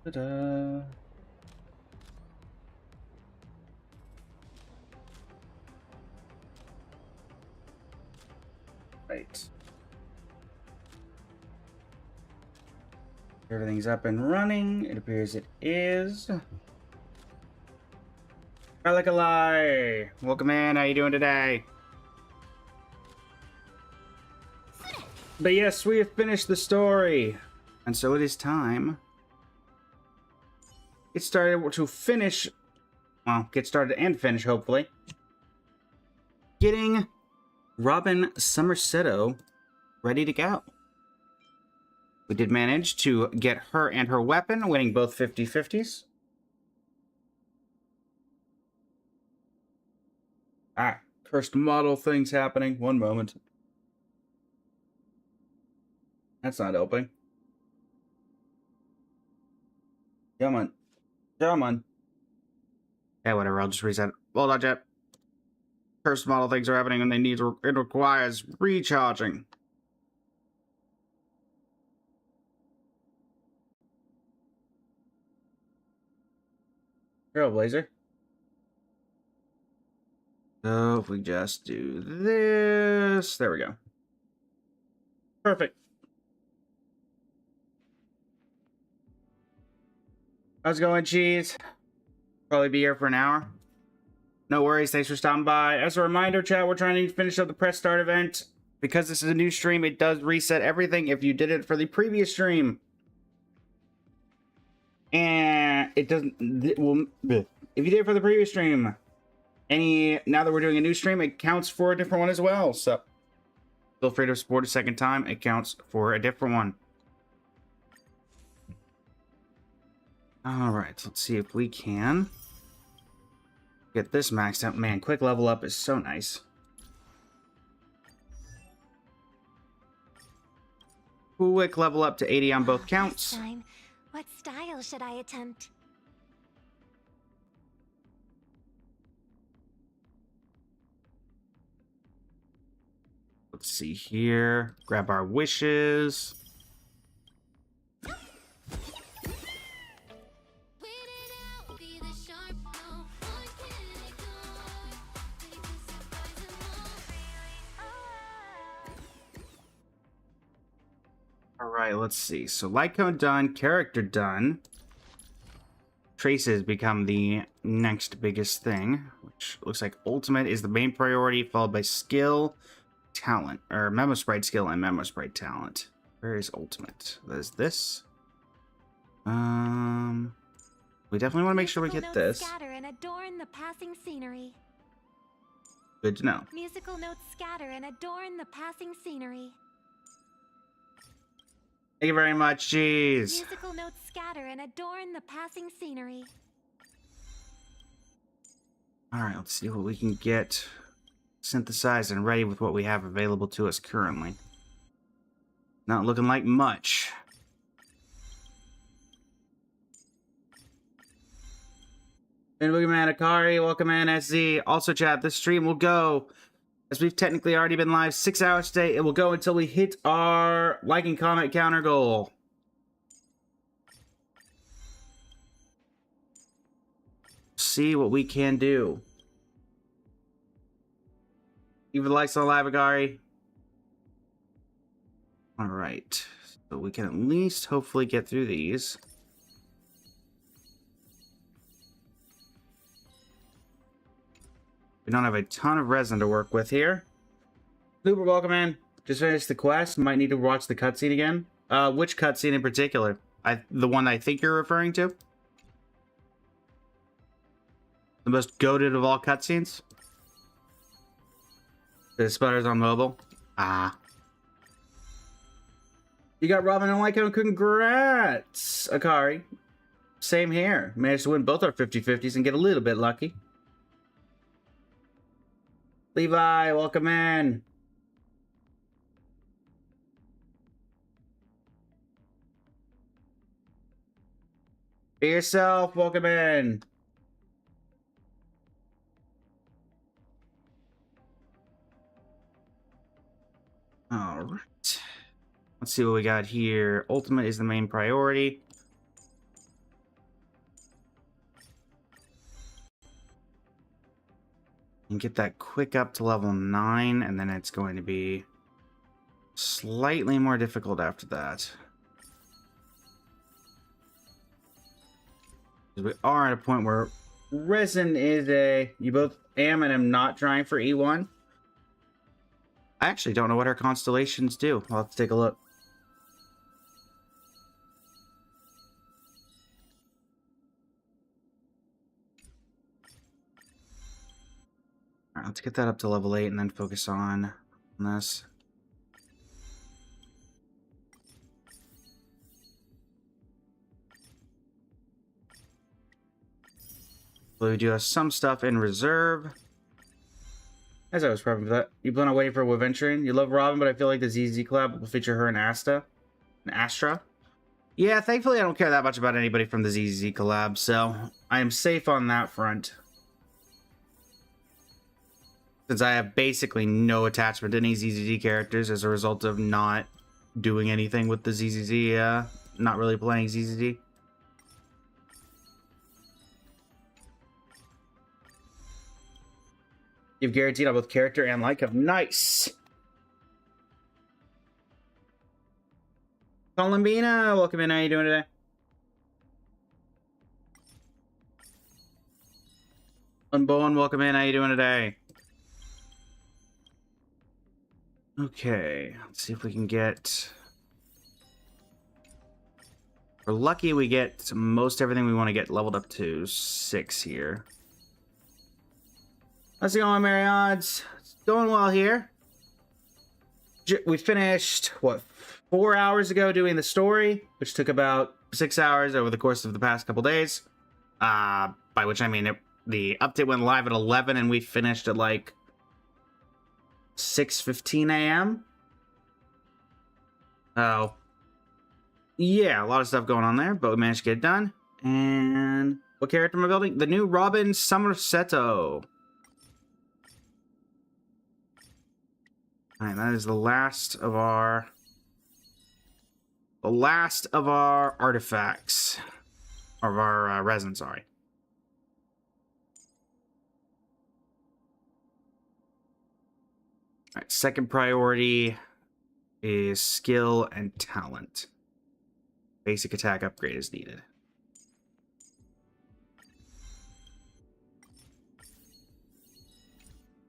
Ta-da. Right. Everything's up and running. It appears it is. I like a lie. Welcome in. How you doing today? But yes, we have finished the story. And so it is time. Get started to finish. Well, get started and finish, hopefully. Getting Robin Somersetto ready to go. We did manage to get her and her weapon, winning both 50-50s. Ah, cursed model things happening. One moment. That's not opening. Come on. Come on. Yeah, whatever. I'll just reset. Hold on, Jet. Cursed model things are happening and it requires recharging. Trailblazer. So if we just do this, there we go. Perfect. How's it going, Cheese? Probably be here for an hour. No worries, thanks for stopping by. As a reminder, chat, we're trying to finish up the press start event. Because this is a new stream, it does reset everything if you did it for the previous stream. And it doesn't... Well, if you did it for the previous stream, now that we're doing a new stream, it counts for a different one as well. So feel free to support a second time. It counts for a different one. Alright, let's see if we can get this maxed out. Man, quick level up is so nice. Quick level up to 80 on both counts. This time, what style should I attempt? Let's see here. Grab our wishes. Alright, let's see. So light cone done, character done. Traces become the next biggest thing, which looks like ultimate is the main priority, followed by skill, talent, or memo sprite skill and memo sprite talent. Where is ultimate? There's this. We definitely want to make sure we get this. Scatter and adorn the passing scenery. Good to know. Musical notes scatter and adorn the passing scenery. Thank you very much, jeez. Musical notes scatter and adorn the passing scenery. Alright, let's see what we can get synthesized and ready with what we have available to us currently. Not looking like much. And Boogeyman Akari, welcome in, SZ. Also, chat, this stream will go, as we've technically already been live 6 hours today, it will go until we hit our like and comment counter goal. See what we can do. Even likes on live, Akari. Alright, so we can at least hopefully get through these. We don't have a ton of resin to work with here. Super, welcome in. Just finished the quest. Might need to watch the cutscene again. Which cutscene in particular? The one I think you're referring to? The most goated of all cutscenes? The sputters on mobile? Ah. You got Robin and Lyco. Congrats, Akari. Same here. Managed to win both our 50-50s and get a little bit lucky. Levi, welcome in. Be yourself, welcome in. Alright. Let's see what we got here. Ultimate is the main priority. And get that quick up to level 9, and then it's going to be slightly more difficult after that. Because we are at a point where Resin is a... You both am and am not trying for E1. I actually don't know what her constellations do. I'll have to take a look. Alright, let's get that up to level 8 and then focus on this. We do have some stuff in reserve. As I was prepping for that, you plan on waiting for Waventuring? You love Robin, but I feel like the ZZ collab will feature her and Astra. Yeah, thankfully I don't care that much about anybody from the ZZ collab, so I am safe on that front. Since I have basically no attachment to any ZZZ characters as a result of not doing anything with the ZZZ, not really playing ZZZ. You've guaranteed on both character and Lyca. Nice! Columbina, welcome in. How you doing today? Unborn, welcome in. How you doing today? Okay, let's see if we can get... We're lucky we get most everything we want to get leveled up to 6 here. How's it going, Mary Odds? It's going well here. We finished, what, 4 hours ago doing the story, which took about 6 hours over the course of the past couple days. By which I mean the update went live at 11 and we finished at like 6:15 a.m. Oh. Yeah, a lot of stuff going on there, but we managed to get it done. And what character am I building? The new Robin Somersetto. Alright, that is the last of our artifacts. Of our resin, sorry. Alright, second priority is skill and talent. Basic attack upgrade is needed.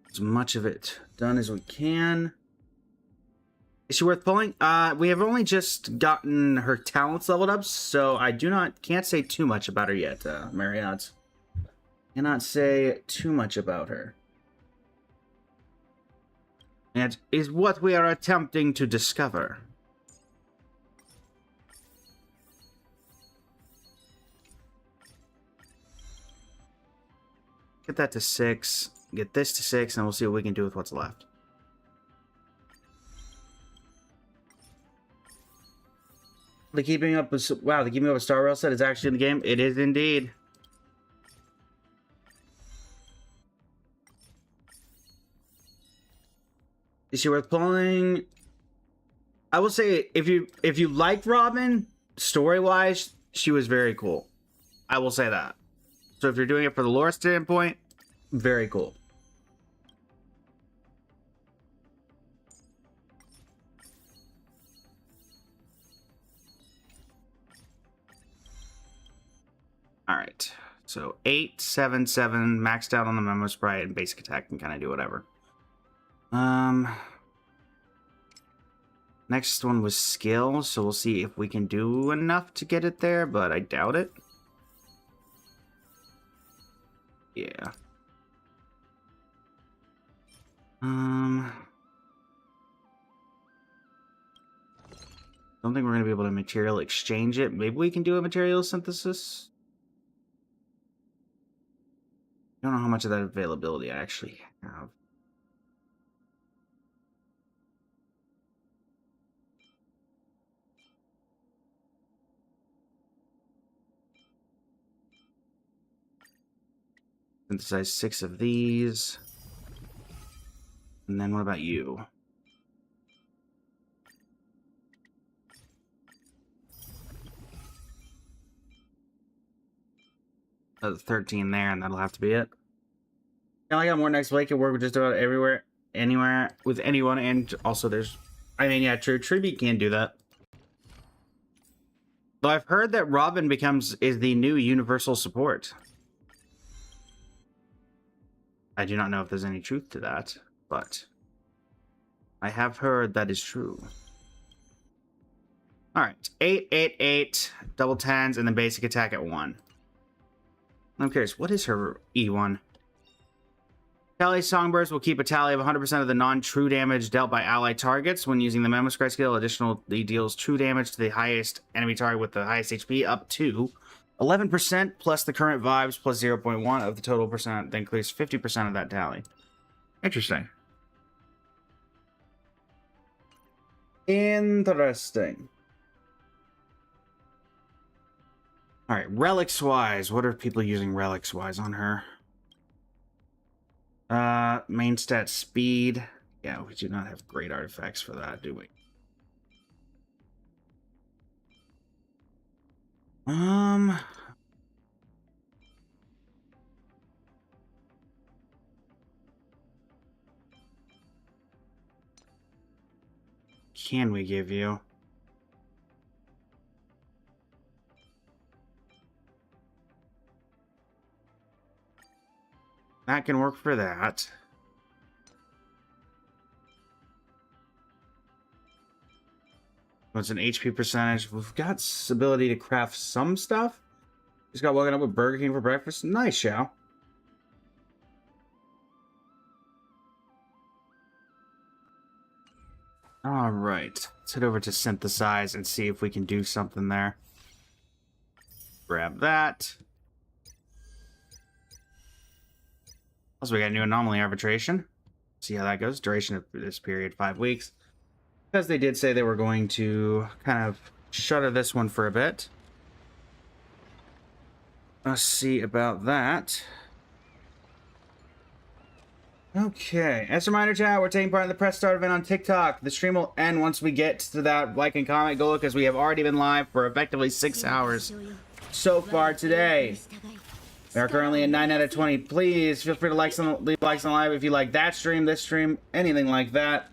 As much of it done as we can. Is she worth pulling? We have only just gotten her talents leveled up, so I can't say too much about her yet, Marriott. Cannot say too much about her. It is what we are attempting to discover. Get that to 6. Get this to 6, and we'll see what we can do with what's left. The keeping up with Star Rail set is actually in the game. It is indeed. Is she worth pulling? I will say if you like Robin, story-wise, she was very cool. I will say that. So if you're doing it for the lore standpoint, very cool. Alright. So 8, 7, 7, maxed out on the Memo Sprite, and basic attack can kind of do whatever. Next one was skill, so we'll see if we can do enough to get it there, but I doubt it. Yeah. Don't think we're gonna be able to material exchange it. Maybe we can do a material synthesis. I don't know how much of that availability I actually have. Synthesize 6 of these. And then what about you? Oh, 13 there, and that'll have to be it. I got more next Blake can work with just about everywhere, anywhere, with anyone, and also there's... I mean, yeah, true. Tribute can do that. Though I've heard that Robin is the new universal support. I do not know if there's any truth to that, but I have heard that is true. Alright, 8, double tens, and then basic attack at 1. I'm curious, what is her E1? Tally Songbirds will keep a tally of 100% of the non-true damage dealt by allied targets. When using the Memo Scry skill, additionally deals true damage to the highest enemy target with the highest HP up to 11% plus the current vibes plus 0.1 of the total percent, then clears 50% of that tally. Interesting. Interesting. Alright, relics-wise. What are people using relics-wise on her? Main stat speed. Yeah, we do not have great artifacts for that, do we? Can we give you? That can work for that. What's an HP percentage? We've got ability to craft some stuff. Just got woken up with Burger King for breakfast. Nice, Shao. All right. Let's head over to synthesize and see if we can do something there. Grab that. Also, we got a new Anomaly Arbitration. See how that goes. Duration of this period, 5 weeks. Because they did say they were going to kind of shutter this one for a bit. Let's see about that. Okay. As a reminder, chat, we're taking part in the press start event on TikTok. The stream will end once we get to that like and comment goal because we have already been live for effectively 6 hours so far today. We are currently at 9 out of 20. Please feel free to leave likes on live if you like that stream, this stream, anything like that.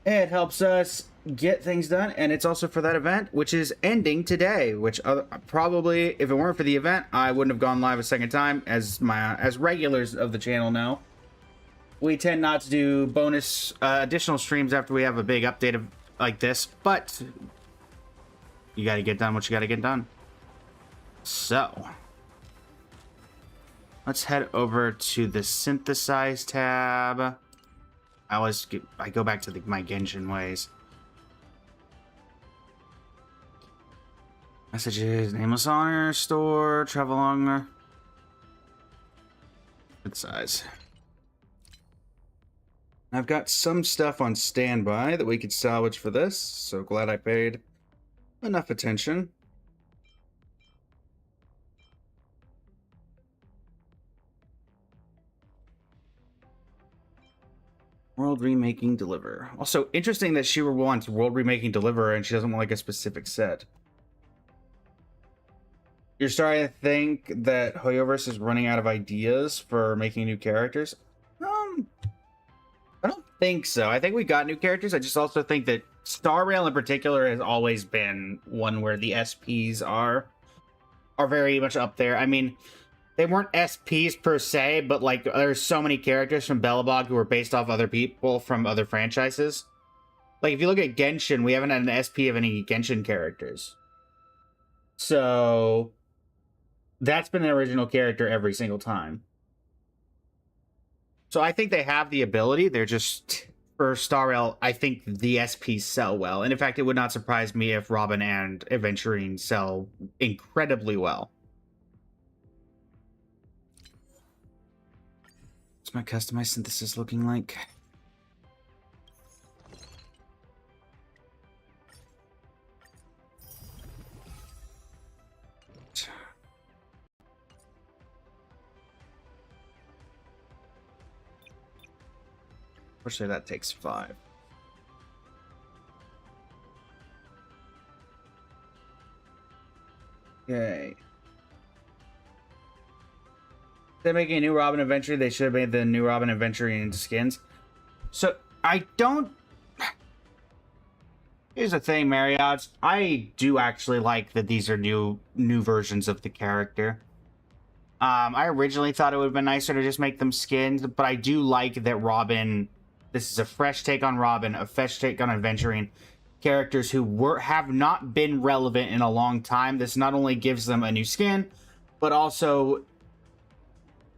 It helps us get things done, and it's also for that event, which is ending today. Which probably, if it weren't for the event, I wouldn't have gone live a second time. As regulars of the channel know, we tend not to do bonus additional streams after we have a big update like this, but you got to get done what you got to get done. So let's head over to the synthesize tab. I go back to my Genshin ways. Messages, Nameless Honor, Store, Travel Longer. Good size. I've got some stuff on standby that we could salvage for this, so glad I paid enough attention. World Remaking Deliver. Also, interesting that she wants World Remaking Deliver and she doesn't want like a specific set. You're starting to think that Hoyoverse is running out of ideas for making new characters? I don't think so. I think we got new characters. I just also think that Star Rail in particular has always been one where the SPs are very much up there. I mean, they weren't SPs per se, but like there's so many characters from Belobog who were based off other people from other franchises. Like if you look at Genshin, we haven't had an SP of any Genshin characters. So that's been an original character every single time. So I think they have the ability. They're just, for Star Rail, I think the SPs sell well. And in fact, it would not surprise me if Robin and Aventurine sell incredibly well. What's my customized synthesis looking like? Unfortunately, that takes 5. Okay. They're making a new Robin Adventure. They should have made the new Robin Adventure into skins. So I don't. Here's the thing, Marriott. I do actually like that these are new versions of the character. I originally thought it would have been nicer to just make them skins, but I do like that Robin. This is a fresh take on Robin, a fresh take on adventuring characters who have not been relevant in a long time. This not only gives them a new skin, but also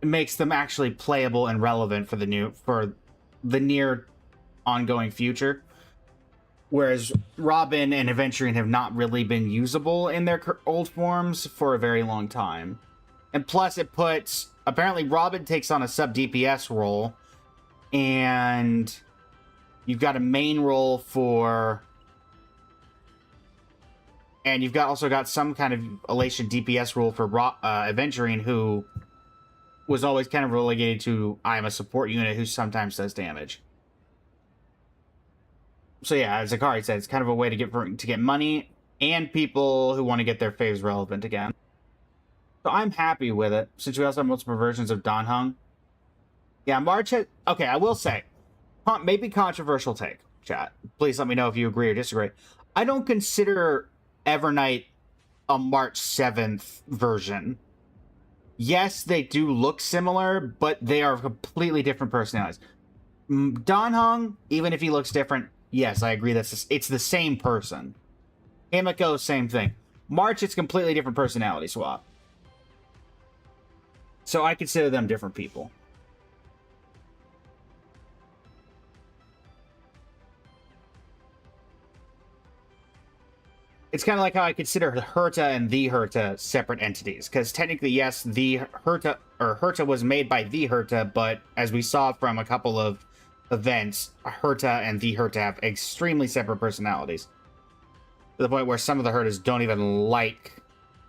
makes them actually playable and relevant for the near ongoing future. Whereas Robin and Adventuring have not really been usable in their old forms for a very long time. And plus it puts... Apparently Robin takes on a sub-DPS role, and you've got a main role for... And you've also got some kind of Elation DPS role for Adventuring, who was always kind of relegated to, I'm a support unit who sometimes does damage. So yeah, as Zakari said, it's kind of a way to get money and people who want to get their faves relevant again. So I'm happy with it, since we also have multiple versions of Don Hung. Yeah, March has... Okay, I will say, maybe controversial take, chat. Please let me know if you agree or disagree. I don't consider Evernight a March 7th version. Yes, they do look similar, but they are completely different personalities. Don Hung, even if he looks different, yes, I agree. It's the same person. Himiko, same thing. March, it's completely different personality swap. So I consider them different people. It's kind of like how I consider Herta and the Herta separate entities. Because technically, yes, the Herta was made by the Herta, but as we saw from a couple of events, Herta and the Herta have extremely separate personalities. To the point where some of the Hertas don't even like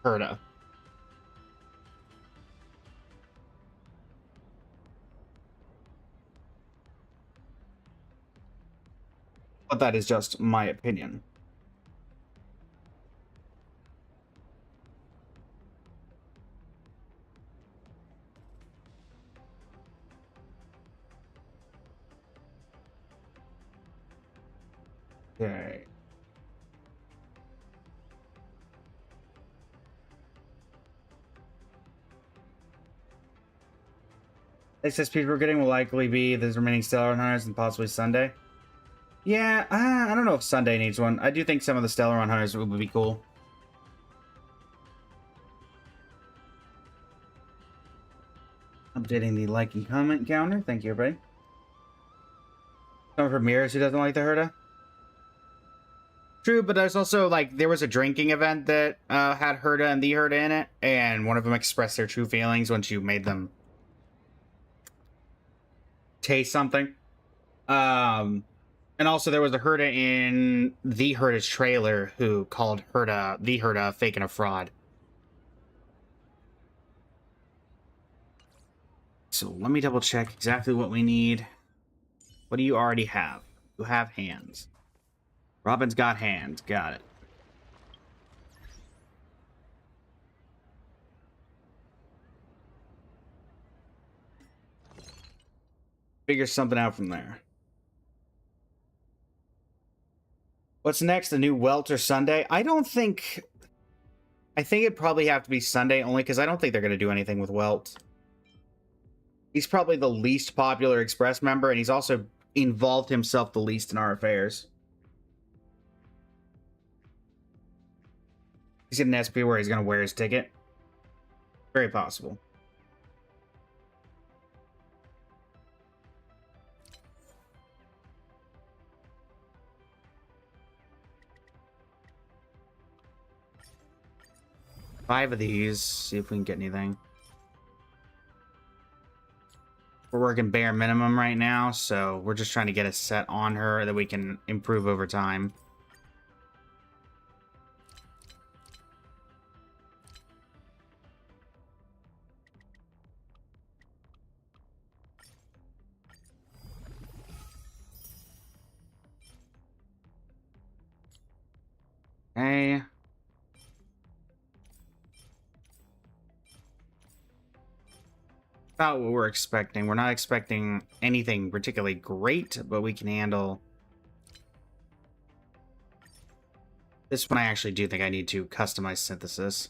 Herta. But that is just my opinion. Okay. Excess speed we're getting will likely be the remaining Stellar Hunters and possibly Sunday. Yeah, I don't know if Sunday needs one. I do think some of the Stellar Hunters would be cool. Updating the like and comment counter. Thank you, everybody. Someone from Mirrors who doesn't like the Herta. True, but there's also, like, there was a drinking event that had Herta and the Herta in it, and one of them expressed their true feelings once you made them taste something. And also there was a Herta in the Herta's trailer who called the Herta a fake and a fraud. So let me double check exactly what we need. What do you already have? You have hands. Robin's got hands. Got it. Figure something out from there. What's next? A new Welt or Sunday? I think it'd probably have to be Sunday, only because I don't think they're going to do anything with Welt. He's probably the least popular Express member, and he's also involved himself the least in our affairs. He's getting an SP where he's going to wear his ticket. Very possible. Five of these. See if we can get anything. We're working bare minimum right now, so we're just trying to get a set on her that we can improve over time. Okay. about what we're expecting. We're not expecting anything particularly great, but we can handle... This one I actually do think I need to customize synthesis.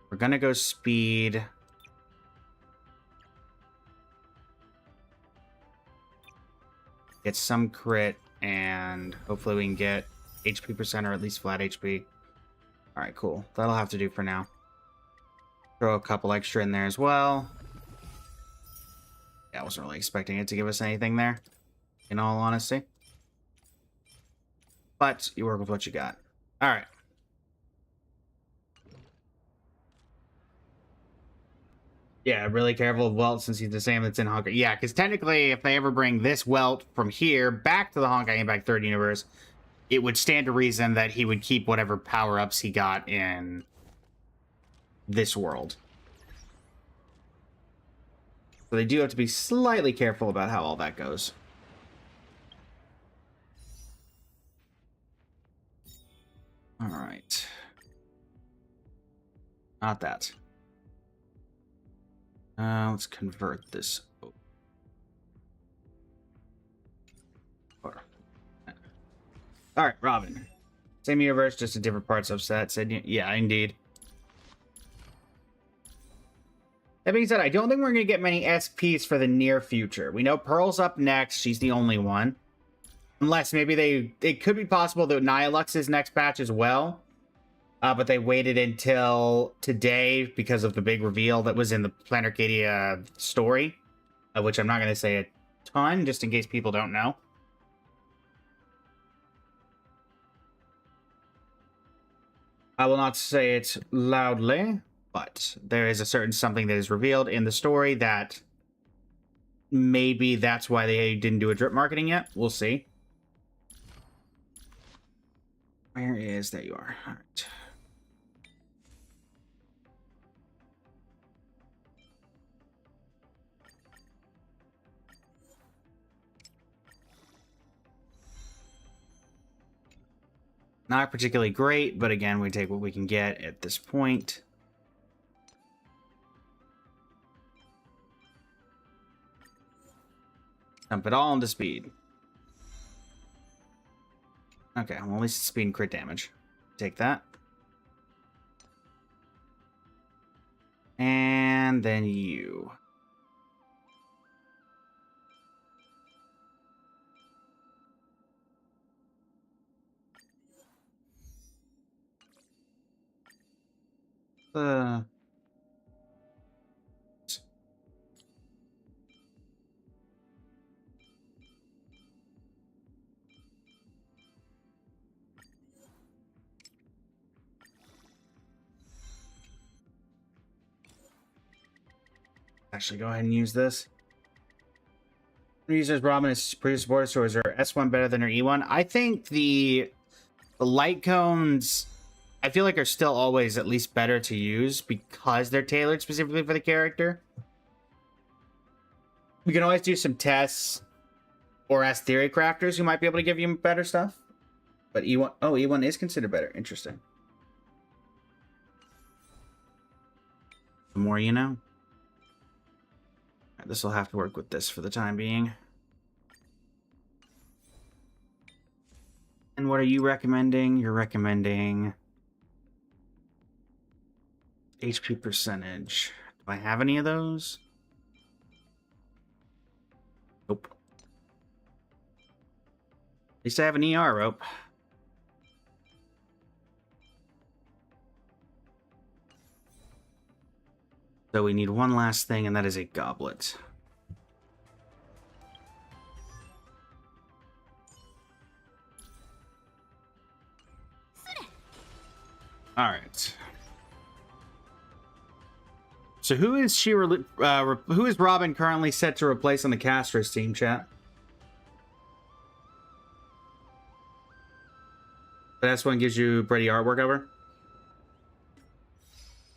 We're gonna go speed. Get some crit, and hopefully we can get HP percent or at least flat HP. Alright, cool. That'll have to do for now. Throw a couple extra in there as well. Yeah, I wasn't really expecting it to give us anything there, in all honesty. But you work with what you got. Alright. Yeah, really careful of Welt since he's the same that's in Honkai. Yeah, because technically, if they ever bring this Welt from here back to the Honkai Impact 3rd universe, it would stand to reason that he would keep whatever power-ups he got in this world. So they do have to be slightly careful about how all that goes. Alright. Not that. Let's convert this. Alright, Robin. Same universe, just in different parts of set. Said, yeah, indeed. That being said, I don't think we're going to get many SPs for the near future. We know Pearl's up next. She's the only one. Unless maybe it could be possible that Nihilux is next patch as well. But they waited until today because of the big reveal that was in the Planet Arcadia story. Which I'm not going to say a ton, just in case people don't know. I will not say it loudly, but there is a certain something that is revealed in the story that maybe that's why they didn't do a drip marketing yet. We'll see. Where is... There you are. All right. Not particularly great, but again, we take what we can get at this point. Dump it all into speed. Okay, well, at least it's speed and crit damage. Take that. And then you. Actually, go ahead and use this. Users Robin is pretty supportive, so is her S1 better than her E1? I think the light cones, I feel like, are still always at least better to use because they're tailored specifically for the character. We can always do some tests or ask theory crafters who might be able to give you better stuff. But E1, oh, E1 is considered better. Interesting. The more you know. This will have to work with this for the time being. And what are you recommending? You're recommending HP percentage. Do I have any of those? Nope. At least I have an ER rope. So we need one last thing, and that is a goblet. All right. So who is who is Robin currently set to replace on the Casters team, chat? That's one gives you pretty artwork over.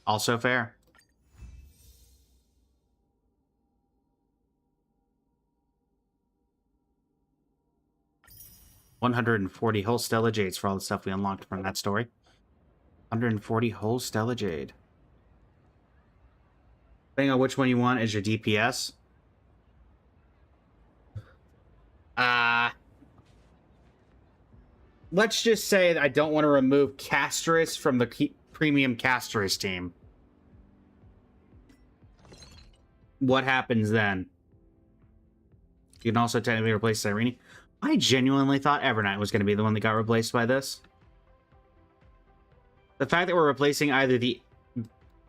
Also fair. 140 whole Stella Jades for all the stuff we unlocked from that story. 140 whole Stella Jade. Depending on which one you want is your DPS. Let's just say that I don't want to remove Castris from the premium Castris team. What happens then? You can also technically replace Cyrene. I genuinely thought Evernight was going to be the one that got replaced by this. The fact that we're replacing either the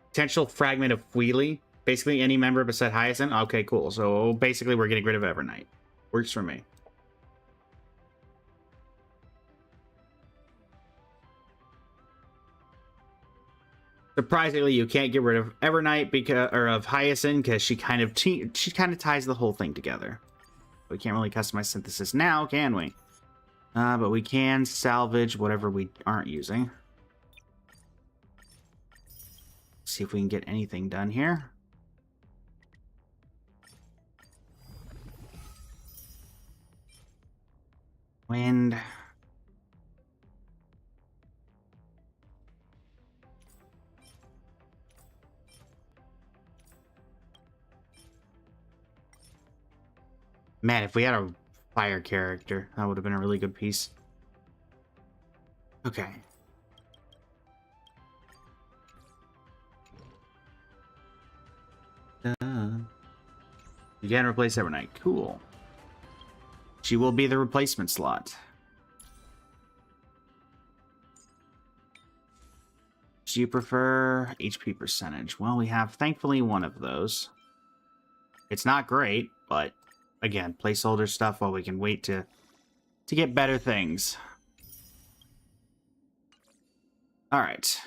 potential fragment of Wheelie, basically any member beside Hyacinth. Okay, cool. So basically we're getting rid of Evernight. Works for me. Surprisingly, you can't get rid of Evernight because, or of Hyacinth, because she kind of ties the whole thing together. We can't really customize synthesis now, can we? But we can salvage whatever we aren't using. See if we can get anything done here. Wind. Man, if we had a fire character, that would have been a really good piece. Okay. You can replace Evernight. Cool. She will be the replacement slot. Do you prefer HP percentage? Well, we have, thankfully, one of those. It's not great, but again, placeholder stuff while we can wait to get better things. All right.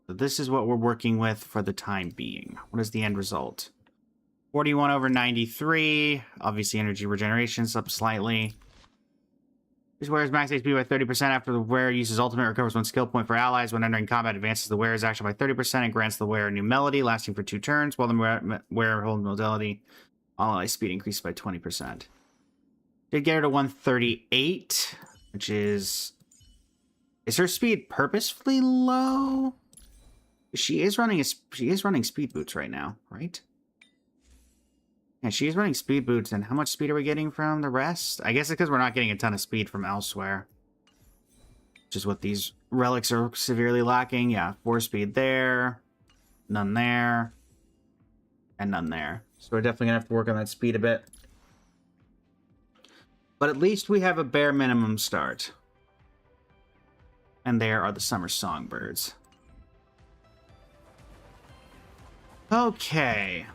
So this is what we're working with for the time being. What is the end result? 41 over 93. Obviously, energy regeneration's up slightly. This wearer's max HP by 30% after the wearer uses ultimate, recovers one skill point for allies. When entering combat, advances the wearer's action by 30% and grants the wearer a new melody, lasting for 2 turns, while the wearer holds modality. Ally speed increases by 20%. Did get her to 138, which is... Is her speed purposefully low? She is running speed boots right now, right? Yeah, she is running speed boots, and how much speed are we getting from the rest? I guess it's because we're not getting a ton of speed from elsewhere. Which is what these relics are severely lacking. Yeah, 4 speed there, none there, and none there. So we're definitely going to have to work on that speed a bit. But at least we have a bare minimum start. And there are the summer songbirds. Okay.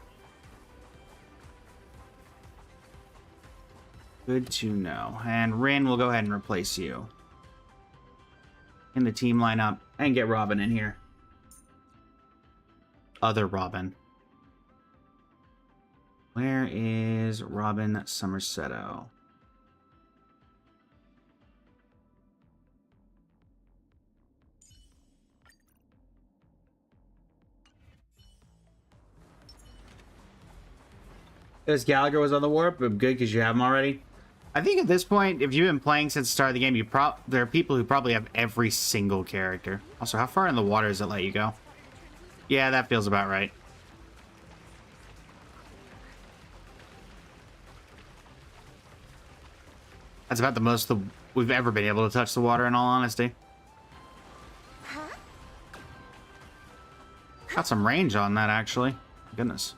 Good to know. And Rin will go ahead and replace you in the team lineup and get Robin in here. Other Robin. Where is Robin Somersetto? Because Gallagher was on the warp, but good because you have him already. I think at this point, if you've been playing since the start of the game, there are people who probably have every single character. Also, how far in the water does it let you go? Yeah, that feels about right. That's about the most we've ever been able to touch the water, in all honesty. Got some range on that, actually. Goodness.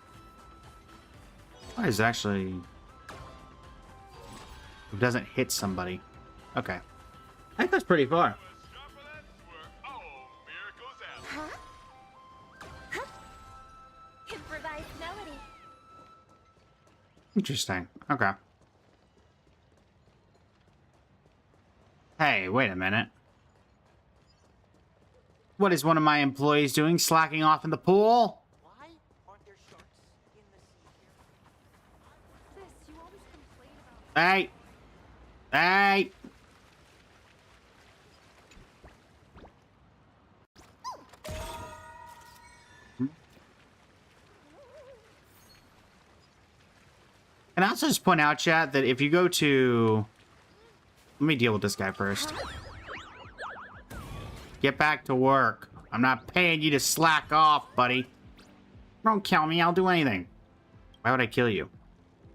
What is actually... It doesn't hit somebody. Okay. I think that's pretty far. Improvised melody. Interesting. Okay. Hey, wait a minute. What is one of my employees doing? Slacking off in the pool? Why aren't there sharks in the sea here? This, you always complain about. Hey! Hey! And I also just point out, chat, that if you go to... Let me deal with this guy first. Get back to work. I'm not paying you to slack off, buddy. Don't kill me, I'll do anything. Why would I kill you?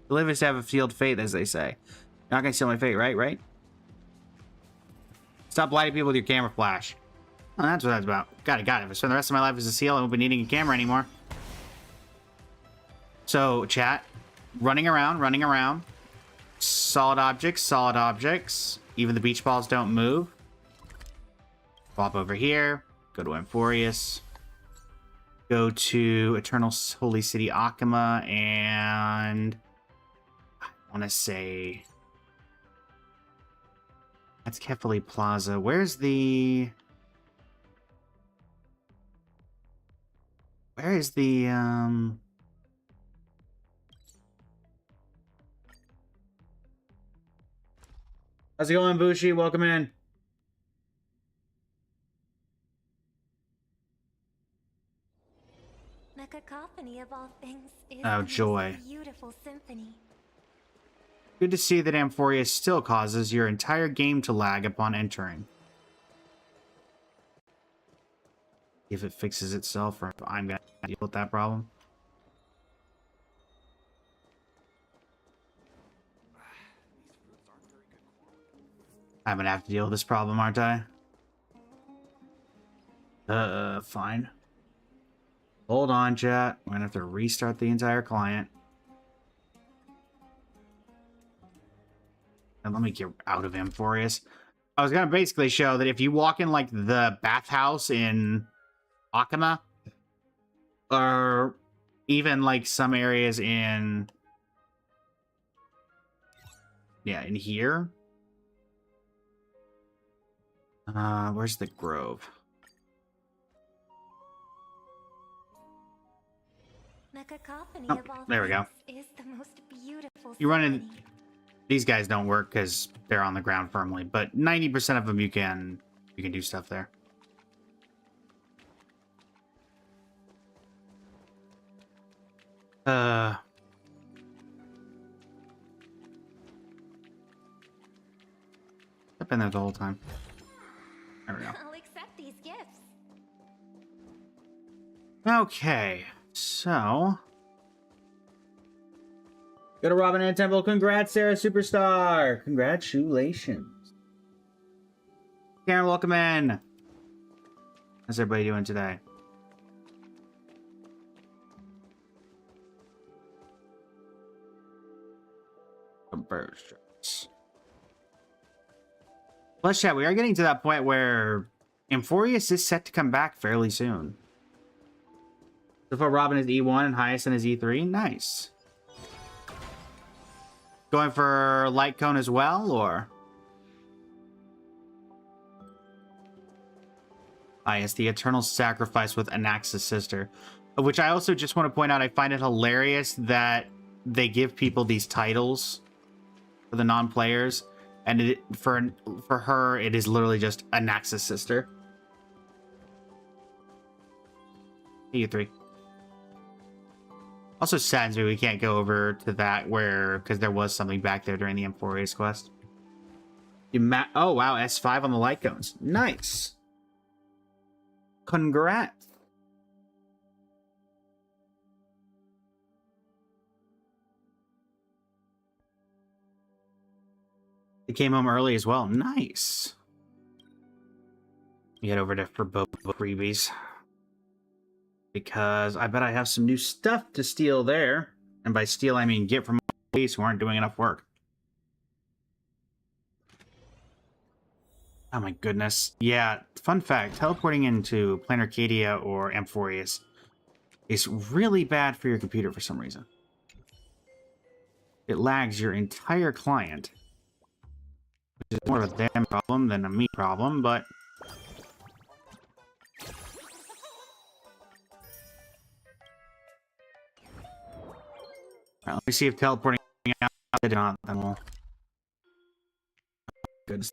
To live is to have a sealed fate, as they say. You're not gonna seal my fate, right? Stop lighting people with your camera flash. Oh, that's what that's about. Got it. If I spend the rest of my life as a seal, I won't be needing a camera anymore. So, chat. Running around. Solid objects. Even the beach balls don't move. Swap over here. Go to Amphorius. Go to Eternal Holy City Akama, and I want to say that's Kefali Plaza. Where's the? Where is the How's it going, Bushi? Welcome in. The cacophony of all things is Oh, the joy. most beautiful symphony. Good to see that Amphorius still causes your entire game to lag upon entering. If it fixes itself, or if I'm gonna deal with that problem. I'm gonna have to deal with this problem, aren't I? Fine. Hold on, chat. We're gonna have to restart the entire client. And let me get out of Amphorius. I was gonna basically show that if you walk in, like, the bathhouse in Akama, or even, like, some areas in... yeah, in here. Where's the Grove? The cacophony Oh, of all there we go. things is the most beautiful You run in... symphony. These guys don't work because they're on the ground firmly, but 90% of them you can do stuff there. I've been there the whole time. There we go. I'll accept these gifts. Okay, so... go to Robin and Temple. Congrats, Sarah Superstar. Congratulations. Karen, welcome in. How's everybody doing today? Conversions. Plus, chat, we are getting to that point where Amphorius is set to come back fairly soon. So far, Robin is E1 and Hyacinth is E3. Nice. Going for Light Cone as well, or? Ah, yes, the Eternal Sacrifice with Anax's sister. Which I also just want to point out, I find it hilarious that they give people these titles for the non-players, and for her, it is literally just Anax's sister. E3. Also saddens me we can't go over to that because there was something back there during the Amphorius quest. Oh, wow, S5 on the light cones. Nice. Congrats. They came home early as well. Nice. We head over to for both freebies. Because I bet I have some new stuff to steal there. And by steal, I mean get from police who aren't doing enough work. Oh my goodness. Yeah, fun fact. Teleporting into Planar Arcadia or Amphorius is really bad for your computer for some reason. It lags your entire client. Which is more of a them problem than a me problem, but... Alright, let me see if teleporting out did not, then we'll... Good.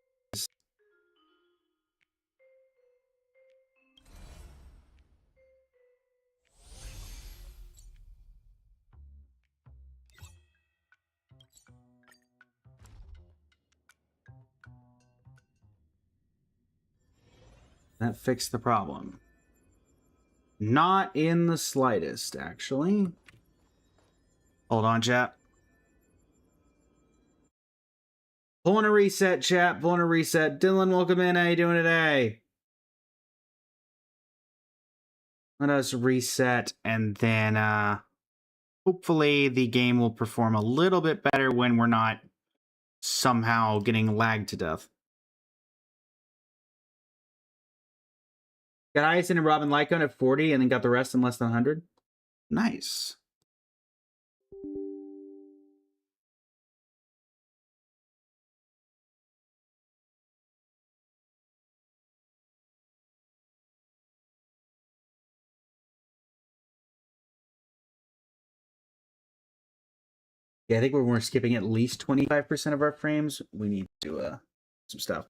That fixed the problem. Not in the slightest, actually. Hold on, chat. Pulling a reset, chat. Pulling a reset. Dylan, welcome in. How you doing today? Let us reset, and then hopefully the game will perform a little bit better when we're not somehow getting lagged to death. Got Ison and Robin Lycon at 40 and then got the rest in less than 100. Nice. Yeah, I think when we're skipping at least 25% of our frames, we need to do some stuff.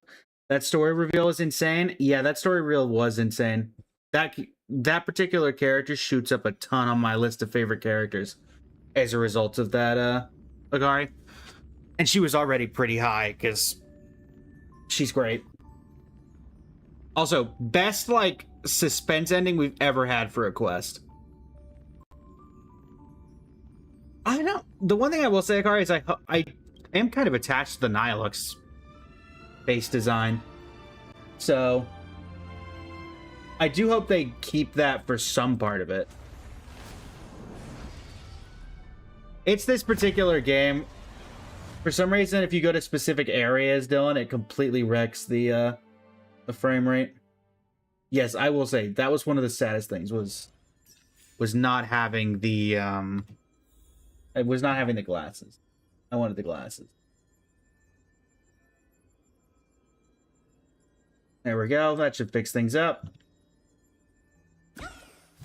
That story reveal is insane. Yeah, that story reveal was insane. That particular character shoots up a ton on my list of favorite characters as a result of that Agari. And she was already pretty high because she's great. Also, best like suspense ending we've ever had for a quest. I know. The one thing I will say, Akari, is I am kind of attached to the Nihilux base design. So I do hope they keep that for some part of it. It's this particular game. For some reason, if you go to specific areas, Dylan, it completely wrecks the frame rate. Yes, I will say that was one of the saddest things was not having the it was not having the glasses. I wanted the glasses. There we go. That should fix things up.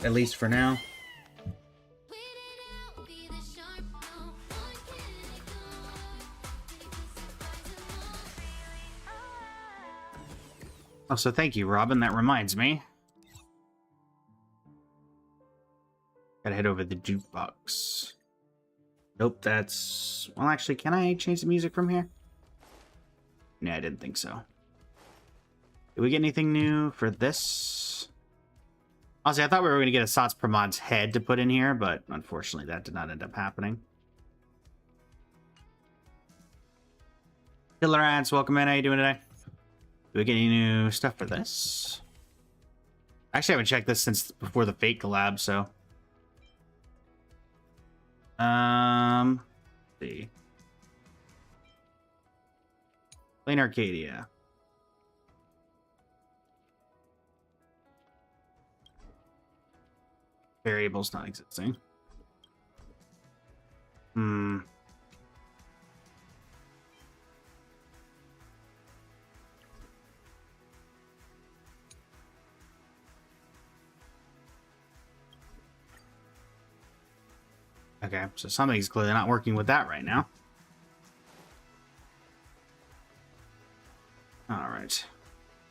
At least for now. Also, thank you, Robin. That reminds me. Gotta head over the jukebox. Nope, that's... Well, actually, can I change the music from here? No, I didn't think so. Did we get anything new for this? Honestly, I thought we were going to get a Sots Pramod's head to put in here, but unfortunately that did not end up happening. Killer Ants, welcome in. How you doing today? Do we get any new stuff for this? Actually, I haven't checked this since before the Fate collab, so... let's see. Plain Arcadia. Variables not existing. Okay, so something's clearly not working with that right now. All right.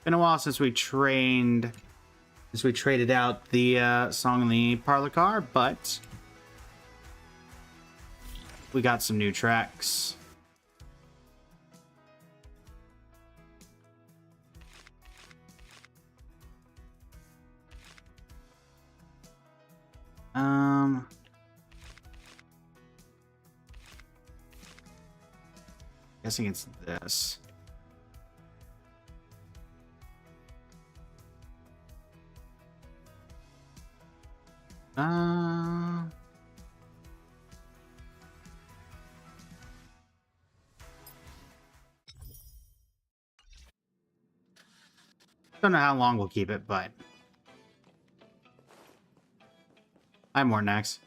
Been a while since we traded out the song in the parlor car, but we got some new tracks. Guessing it's this. Don't know how long we'll keep it, but I have more next.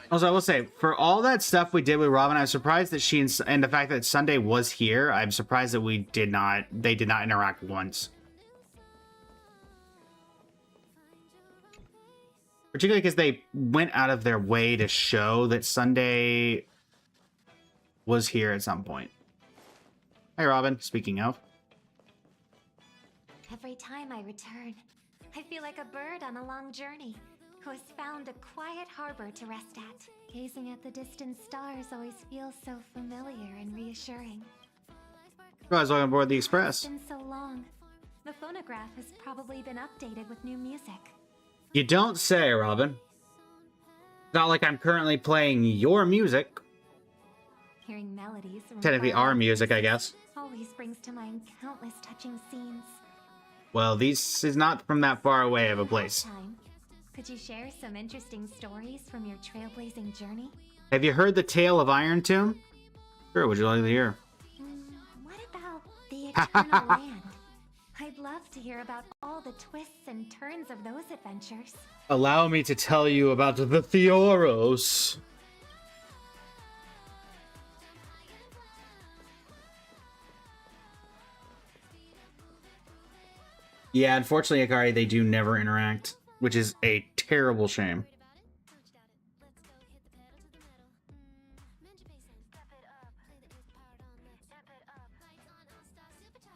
Also, I will say, for all that stuff we did with Robin, I'm surprised that she and the fact that Sunday was here, I'm surprised that they did not interact once. Particularly because they went out of their way to show that Sunday was here at some point. Hey, Robin, speaking of. Every time I return, I feel like a bird on a long journey who has found a quiet harbor to rest at. Gazing at the distant stars always feels so familiar and reassuring. I was on board the It's Express. been so long. The phonograph has probably been updated with new music. You don't say, Robin. It's not like I'm currently playing your music. Hearing melodies from Technically faraway our music, I places guess. always brings to mind countless touching scenes. Well, this is not from that far away of a place. Time, could you share some interesting stories from your trailblazing journey? Have you heard the tale of Iron Tomb? Sure, would you like to hear? What about the Eternal Land? I'd love to hear about all the twists and turns of those adventures. Allow me to tell you about the Theoros. Yeah, unfortunately, Akari, they do never interact, which is a terrible shame.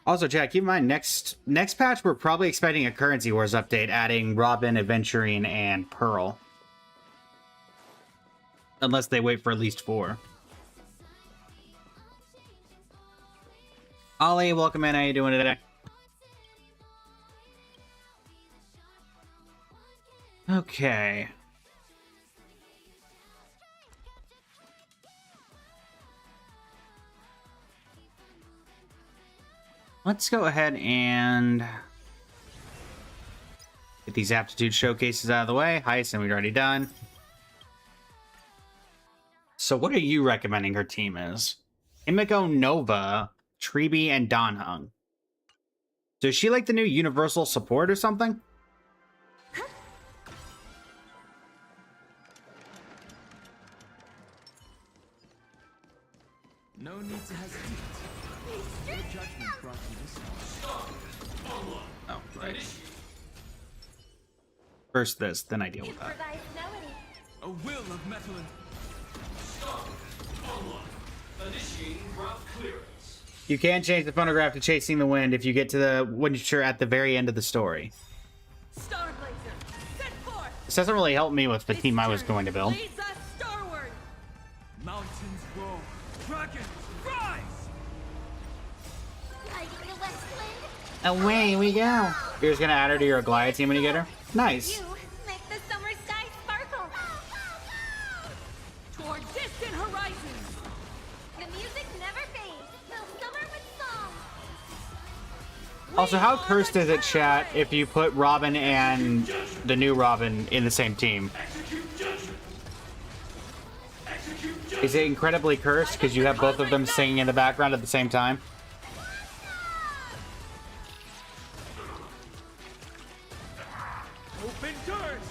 Also, Jack, keep in mind, next patch, we're probably expecting a Currency Wars update, adding Robin, Aventurine, and Pearl. Unless they wait for at least 4. Ollie, welcome in. How you doing today? Okay. Let's go ahead and get these aptitude showcases out of the way. Heist, and we've already done. So what are you recommending her team is? Himiko, Nova, Treeby, and Donhung. So is she like the new universal support or something? No need to hesitate. Your judgment brought you this far. Oh, right. First this, then I deal with that. Improvised melody. A will of Methlin. You can change the phonograph to Chasing the Wind if you get to the Windsure at the very end of the story. Starblazer, set forth! This doesn't really help me with the team I was going to build. Leads us starward! Mountains roll. Dragons rise! Lighting the west wind. Away we go. You're just gonna add her to your Goliath team when you get her? Nice. You make the summer sky sparkle. Toward distant horizons! The music never fades. Fill summer with song. Also, how cursed is it, chat, if you put Robin and the new Robin in the same team? Is it incredibly cursed because you have both of them singing in the background at the same time? Open doors!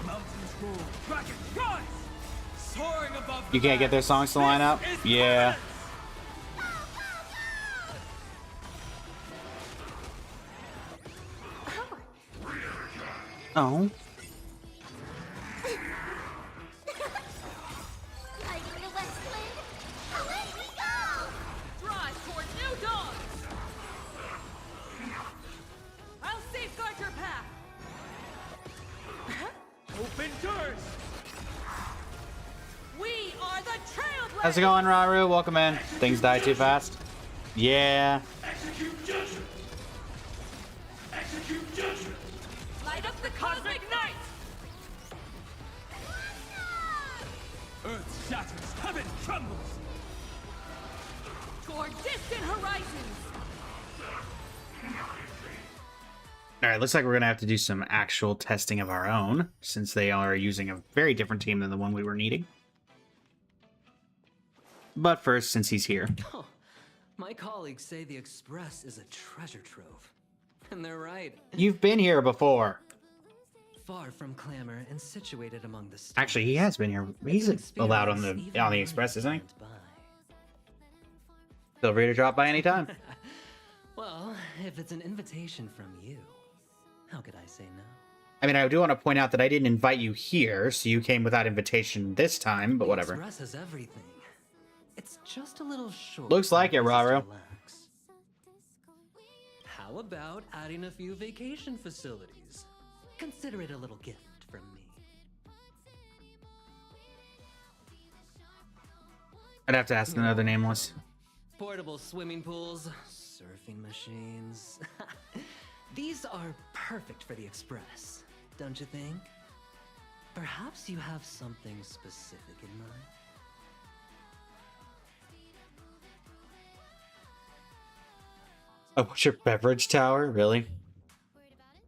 Mountains roll. Dragons rise! Soaring above the You can't get their songs to line up? Yeah. Oh. Lighting the west wind. Away we go. Drive toward new dawns! I'll safeguard your path! Open doors! We are the Trailblazers! How's it going, Raru? Welcome in. Things die too fast. Yeah. Light up the cosmic night! Earth shatters, heaven trembles! Toward distant horizons! Alright, looks like we're gonna have to do some actual testing of our own, since they are using a very different team than the one we were needing. But first, since he's here. Oh, my colleagues say the Express is a treasure trove. And they're right. You've been here before. Far from clamor and situated among the stars. Actually, he has been here. He's allowed on the Express, isn't he? Feel free to drop by anytime. Well, if it's an invitation from you, how could I say no? I mean, I do want to point out that I didn't invite you here, so you came without invitation this time, but whatever. The Express has everything. It's just a little short. Looks like it, for us to Raro. relax. How about adding a few vacation facilities? Consider it a little gift from me. I'd have to ask another nameless. For portable swimming pools, surfing machines. These are perfect for the Express, don't you think? Perhaps you have something specific in mind? Oh, what's your beverage tower? Really?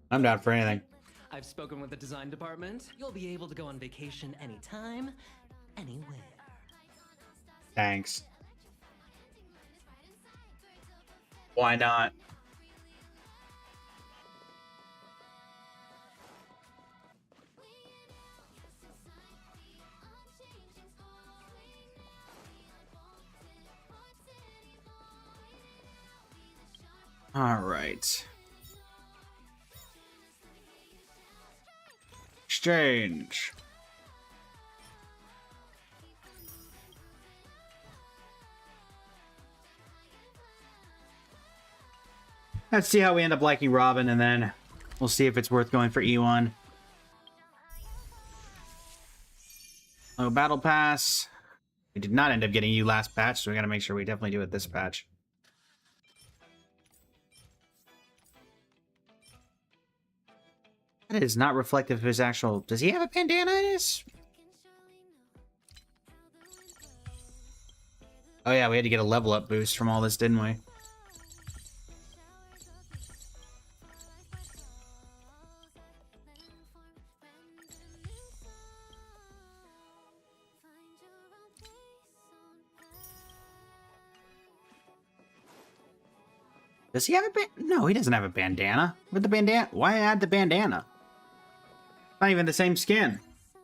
I'm down for anything. I've spoken with the design department. You'll be able to go on vacation anytime, anywhere. Thanks. Why not? All right. Exchange. Let's see how we end up liking Robin, and then we'll see if it's worth going for E1. Oh, Battle Pass. We did not end up getting you last patch, so we gotta make sure we definitely do it this patch. That is not reflective of his actual... Does he have a bandana in his? Oh yeah, we had to get a level up boost from all this, didn't we? Does he have a No, he doesn't have a bandana. With the bandana? Why add the bandana? Not even the same skin.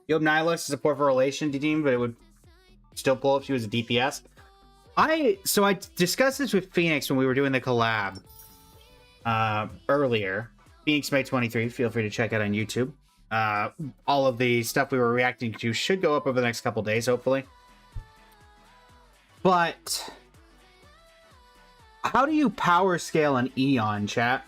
You have Nihilus as a support for relation team, but it would still pull if she was a DPS. So I discussed this with Phoenix when we were doing the collab earlier. Phoenix May 23. Feel free to check out on YouTube. All of the stuff we were reacting to should go up over the next couple days, hopefully. But how do you power scale an Eon, chat?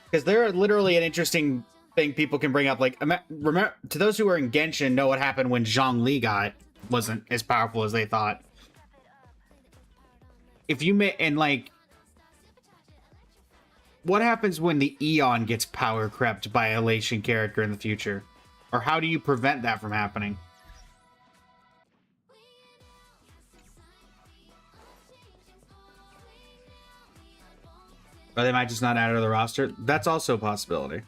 Because they're literally an interesting thing people can bring up. Like, remember, to those who are in Genshin, know what happened when Zhongli wasn't as powerful as they thought. If you and like, what happens when the Eon gets power crept by a Elation character in the future? Or how do you prevent that from happening? Or they might just not add her to the roster. That's also a possibility.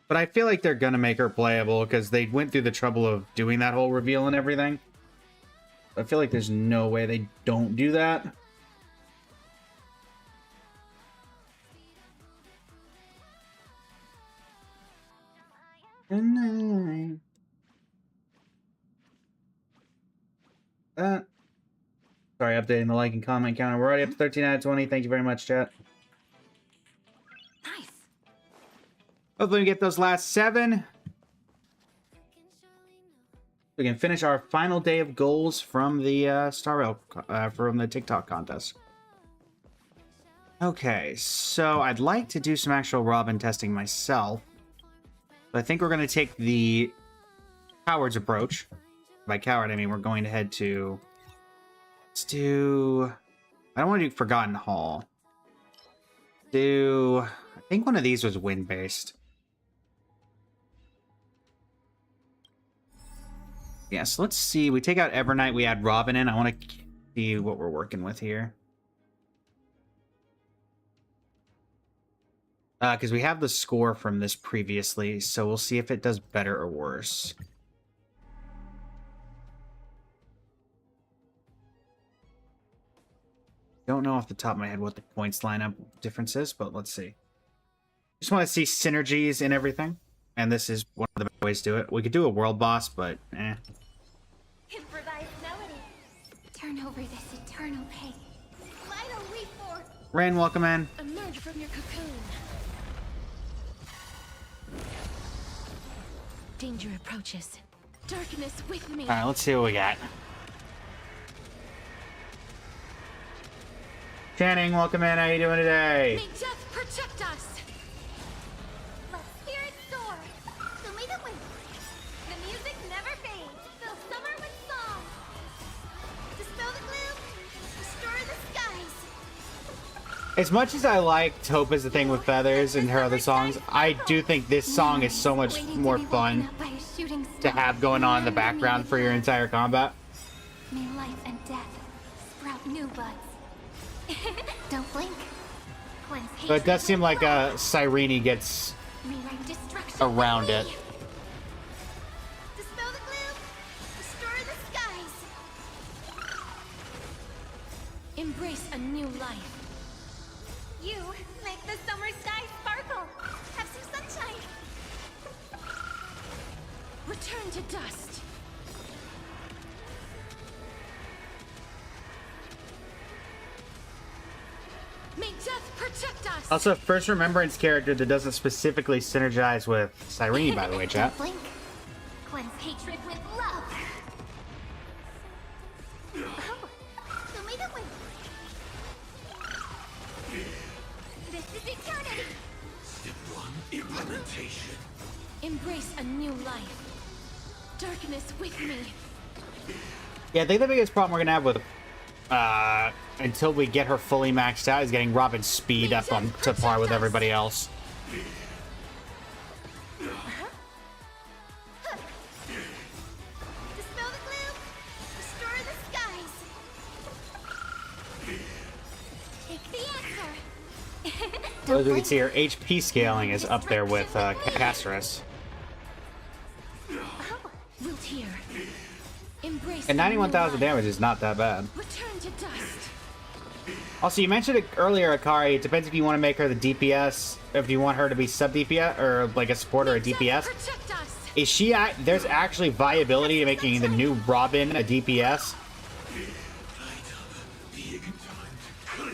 But I feel like they're gonna make her playable because they went through the trouble of doing that whole reveal and everything. I feel like there's no way they don't do that. And sorry, updating the like and comment counter. We're already up to 13 out of 20. Thank you very much, chat. Nice. Hopefully we get those last 7. We can finish our final day of goals from the from the TikTok contest. Okay, so I'd like to do some actual Robin testing myself. But I think we're going to take the coward's approach. By coward, I mean we're going to head to... Let's do... I don't want to do Forgotten Hall. I think one of these was wind-based. Yeah, so let's see. We take out Evernight, we add Robin in. I want to see what we're working with here. Because we have the score from this previously, so we'll see if it does better or worse. Don't know off the top of my head what the points lineup difference is, but let's see. Just want to see synergies in everything, and this is one of the ways to do it. We could do a world boss, but eh. Improvised melody. Turn over this eternal pain. Vital reform. Rain, welcome in. Emerge from your cocoon. Danger approaches. Darkness with me. Alright, let's see what we got. Channing, welcome in. How you doing today? May death protect us. Let spirit soar. As much as I liked Hope is the Thing with Feathers and her other songs, I do think this song is so much more fun to have going on in the background for your entire combat. May life and death sprout new buds. Don't blink. Cleanse So it does hatred seem with like love. Cyrene gets Rewrite destruction around with it. me. Dispel the gloom. Restore the skies. Embrace a new life. You make the summer sky sparkle. Have some sunshine. Return to dust. May death protect us. also a First Remembrance character that doesn't specifically synergize with Cyrene, by the way, chat. Don't blink. Cleanse hatred with love. Oh, who made it with? This is eternity. Step 1, implementation. Embrace a new life. Darkness with me. Yeah, I think the biggest problem we're gonna have with until we get her fully maxed out is getting Robin's speed up on to par with everybody else. Dispel the gloom. Restore the skies. Take the answer. As we can see, her HP scaling is up there with Casterus. Wilt here. Embrace And a new 91,000 life. damage is not that bad. Return to dust. Also, you mentioned it earlier, Akari. It depends if you want to make her the DPS, if you want her to be sub DPS or like a support or a DPS. Protect us. Is she? There's actually viability to making the new Robin a DPS.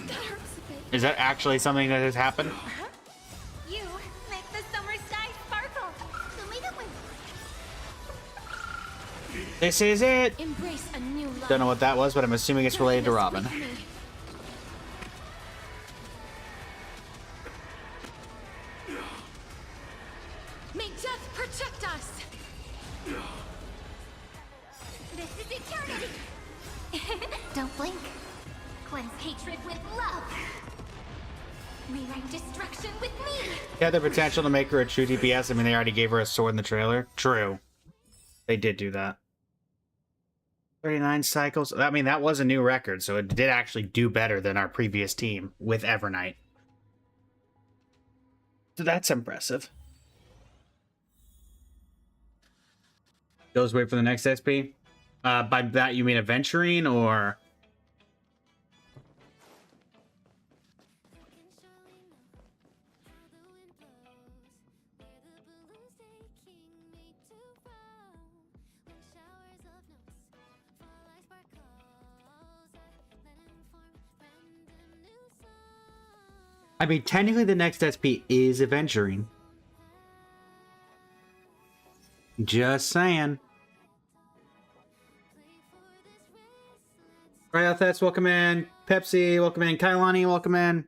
That hurts a bit. Is that actually something that has happened? You make the summer sky sparkle. Who made it with? This is it. Embrace a new life. Don't know what that was, but I'm assuming it's related to Robin. Darkness with me. May death protect us. This is eternity. Don't blink. Cleanse hatred with love. Rewrite destruction with me. Yeah, the potential to make her a true DPS. I mean, they already gave her a sword in the trailer. True. They did do that. 39 cycles. I mean, that was a new record, so it did actually do better than our previous team with Evernight. So that's impressive. Those wait for the next SP? By that, you mean Aventurine or... I mean, technically the next SP is Aventurine. Just saying. Ryothets, welcome in. Pepsi, welcome in. Kailani, welcome in.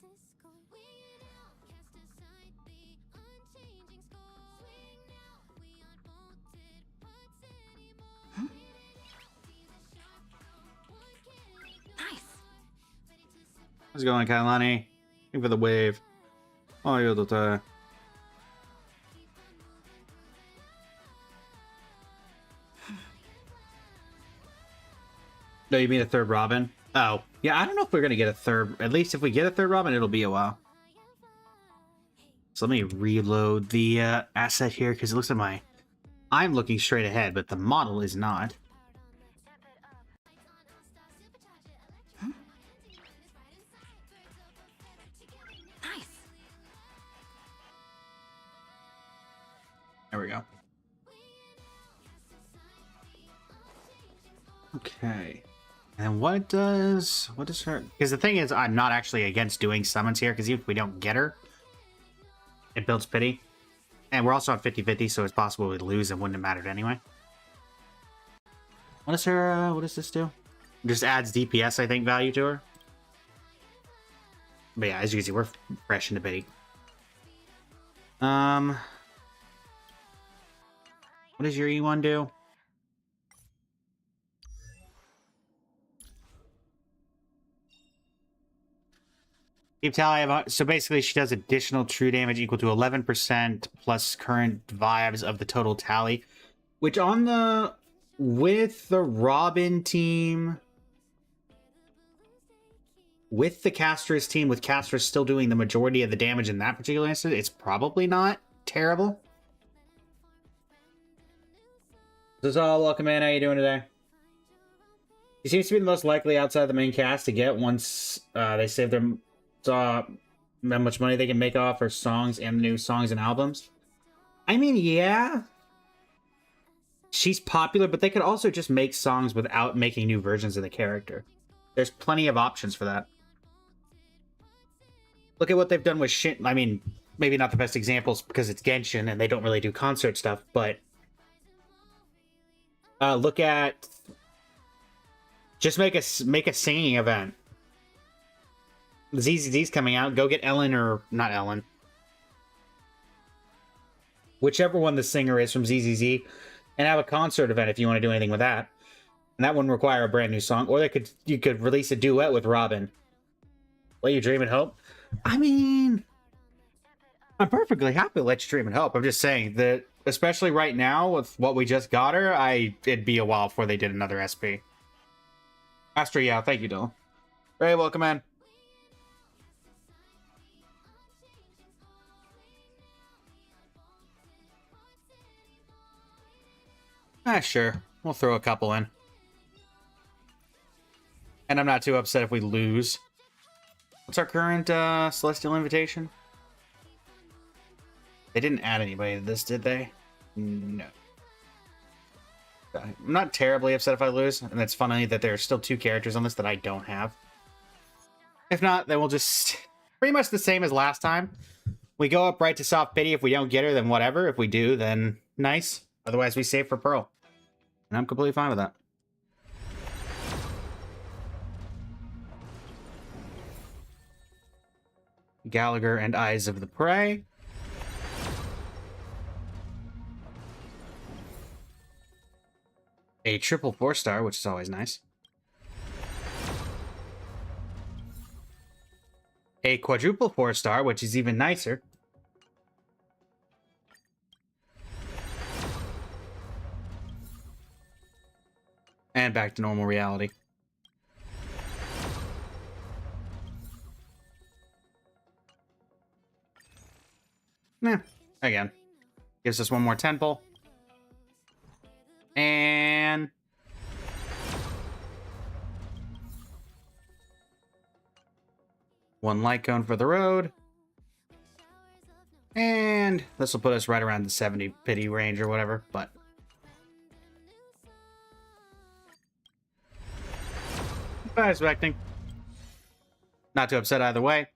Nice. How's it going, Kailani? Thank you for the wave. Oh, you're the... No, you mean a third Robin? Oh, yeah, I don't know if we're going to get a third. At least if we get a third Robin, it'll be a while. So let me reload the asset here, because it looks like I'm looking straight ahead, but the model is not. Nice. There we go. Okay. And what is her... Because the thing is, I'm not actually against doing summons here, because even if we don't get her, it builds pity. And we're also on 50-50, so it's possible we'd lose and wouldn't have mattered anyway. What is her... what does this do? Just adds DPS, I think, value to her. But yeah, as you can see, we're fresh into pity. What does your E1 do? Keep tally of, so basically she does additional true damage equal to 11% plus current vibes of the total tally, which on the with the Robin team, with the Castress team, with Castress still doing the majority of the damage in that particular instance, it's probably not terrible. Zazal, welcome in. How you doing today? He seems to be the most likely outside the main cast to get once they save their how much money they can make off her songs and new songs and albums. I mean, yeah, she's popular, but they could also just make songs without making new versions of the character. There's plenty of options for that. Look at what they've done with Shin. I mean, maybe not the best examples because it's Genshin and they don't really do concert stuff, but look at just make a singing event. ZZZ's coming out. Go get Ellen, or not Ellen, whichever one the singer is from ZZZ, and have a concert event if you want to do anything with that. And that wouldn't require a brand new song. Or you could release a duet with Robin. Let you dream and hope. I mean, I'm perfectly happy to let you dream and hope. I'm just saying that, especially right now with what we just got her, it'd be a while before they did another SP. Astro, yeah, thank you, Dylan. Ray, welcome in. Sure. We'll throw a couple in. And I'm not too upset if we lose. What's our current Celestial Invitation? They didn't add anybody to this, did they? No. I'm not terribly upset if I lose. And it's funny that there are still 2 characters on this that I don't have. If not, then we'll just... Pretty much the same as last time. We go up right to Soft Pity. If we don't get her, then whatever. If we do, then nice. Otherwise, we save for Pearl. And I'm completely fine with that. Gallagher and Eyes of the Prey. A triple 4-star, which is always nice. A quadruple 4-star, which is even nicer. And back to normal reality. Again. Gives us one more temple. And... one light cone for the road. And this will put us right around the 70 pity range or whatever, but... not expecting. Not too upset either way.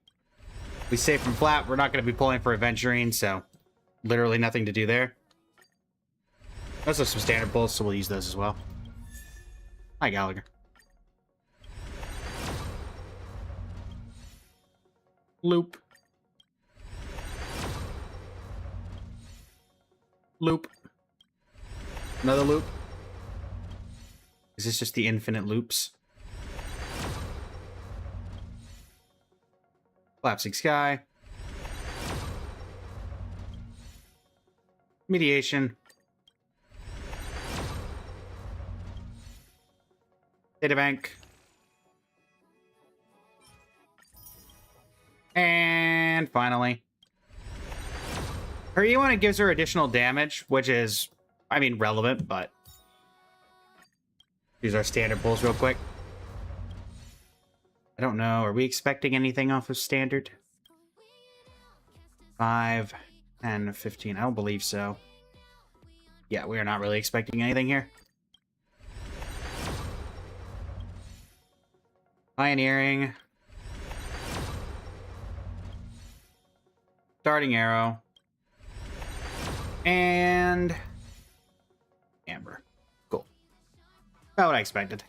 We save from flat. We're not going to be pulling for Adventuring, so literally nothing to do there. Those are some standard pulls, so we'll use those as well. Hi, Gallagher. Loop. Loop. Another loop. Is this just the infinite loops? Collapsing Sky. Mediation. Databank. And finally, her E1, it gives her additional damage, which is, I mean, relevant, but use our standard pulls real quick. I don't know. Are we expecting anything off of standard? 5, 10, 15. I don't believe so. Yeah, we are not really expecting anything here. Pioneering. Darting Arrow. And... Amber. Cool. About what I expected.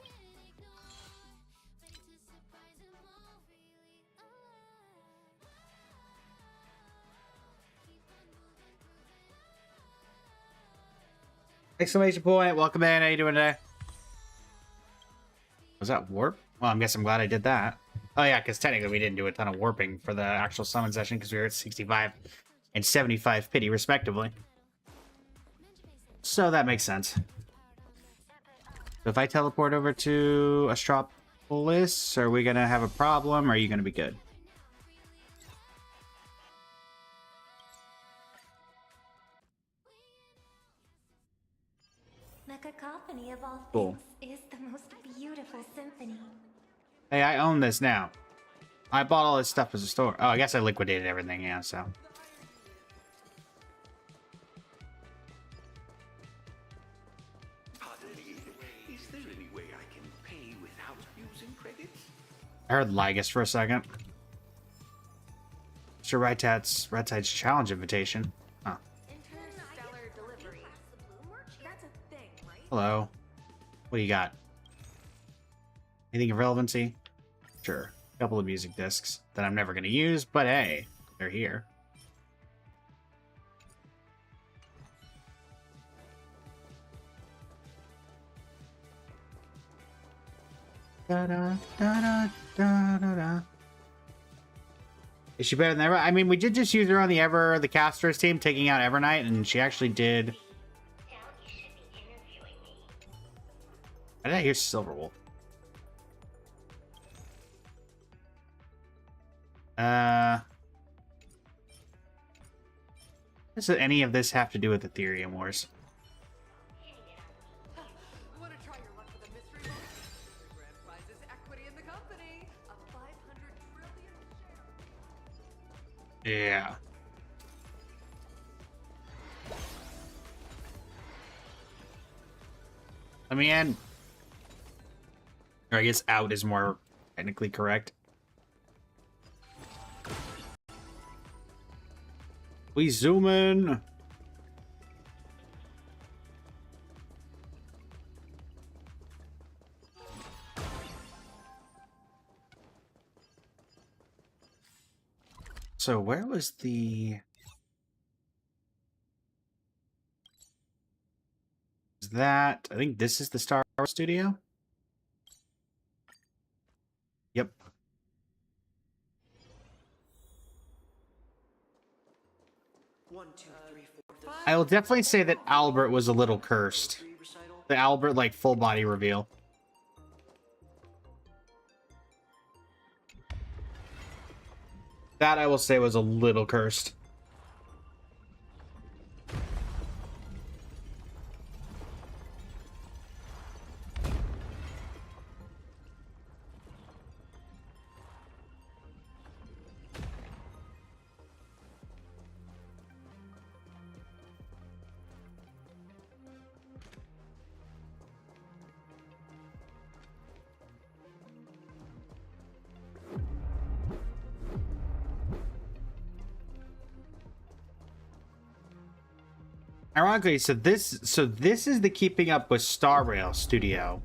Exclamation point. Welcome in. How you doing today? Was that warp? Well, I'm guessing I'm glad I did that. Oh yeah, because technically we didn't do a ton of warping for the actual summon session because we were at 65 and 75 pity respectively. So that makes sense. So if I teleport over to Astropolis, are we gonna have a problem or are you gonna be good? The cacophony of all Cool. things is the most beautiful symphony. Hey, I own this now. I bought all this stuff as a store. Oh, I guess I liquidated everything, yeah, so. Pardon me, is there any way I can pay without using credits? I heard Lygus for a second. Sure, Red-Tide's challenge invitation. Huh. Interstellar delivery. That's a thing, right? Hello. What do you got? Anything of relevancy? Sure. A couple of music discs that I'm never going to use, but hey, they're here. Da, da, da, da, da, da. Is she better than ever? I mean, we did just use her on the Casters team, taking out Evernight, and she actually did. I did I hear Silverwolf? Does any of this have to do with Ethereum Wars? Want to try your luck with a mystery box? The grand prize is equity in the company. A 500 trillion share. Yeah. Let me in. Or I guess out is more technically correct. We zoom in. So where was the... Is that... I think this is the Star Wars studio? Yep. I will definitely say that Albert was a little cursed. The Albert, like, full body reveal. That I will say was a little cursed. Ironically, so this is the Keeping Up with Star Rail studio,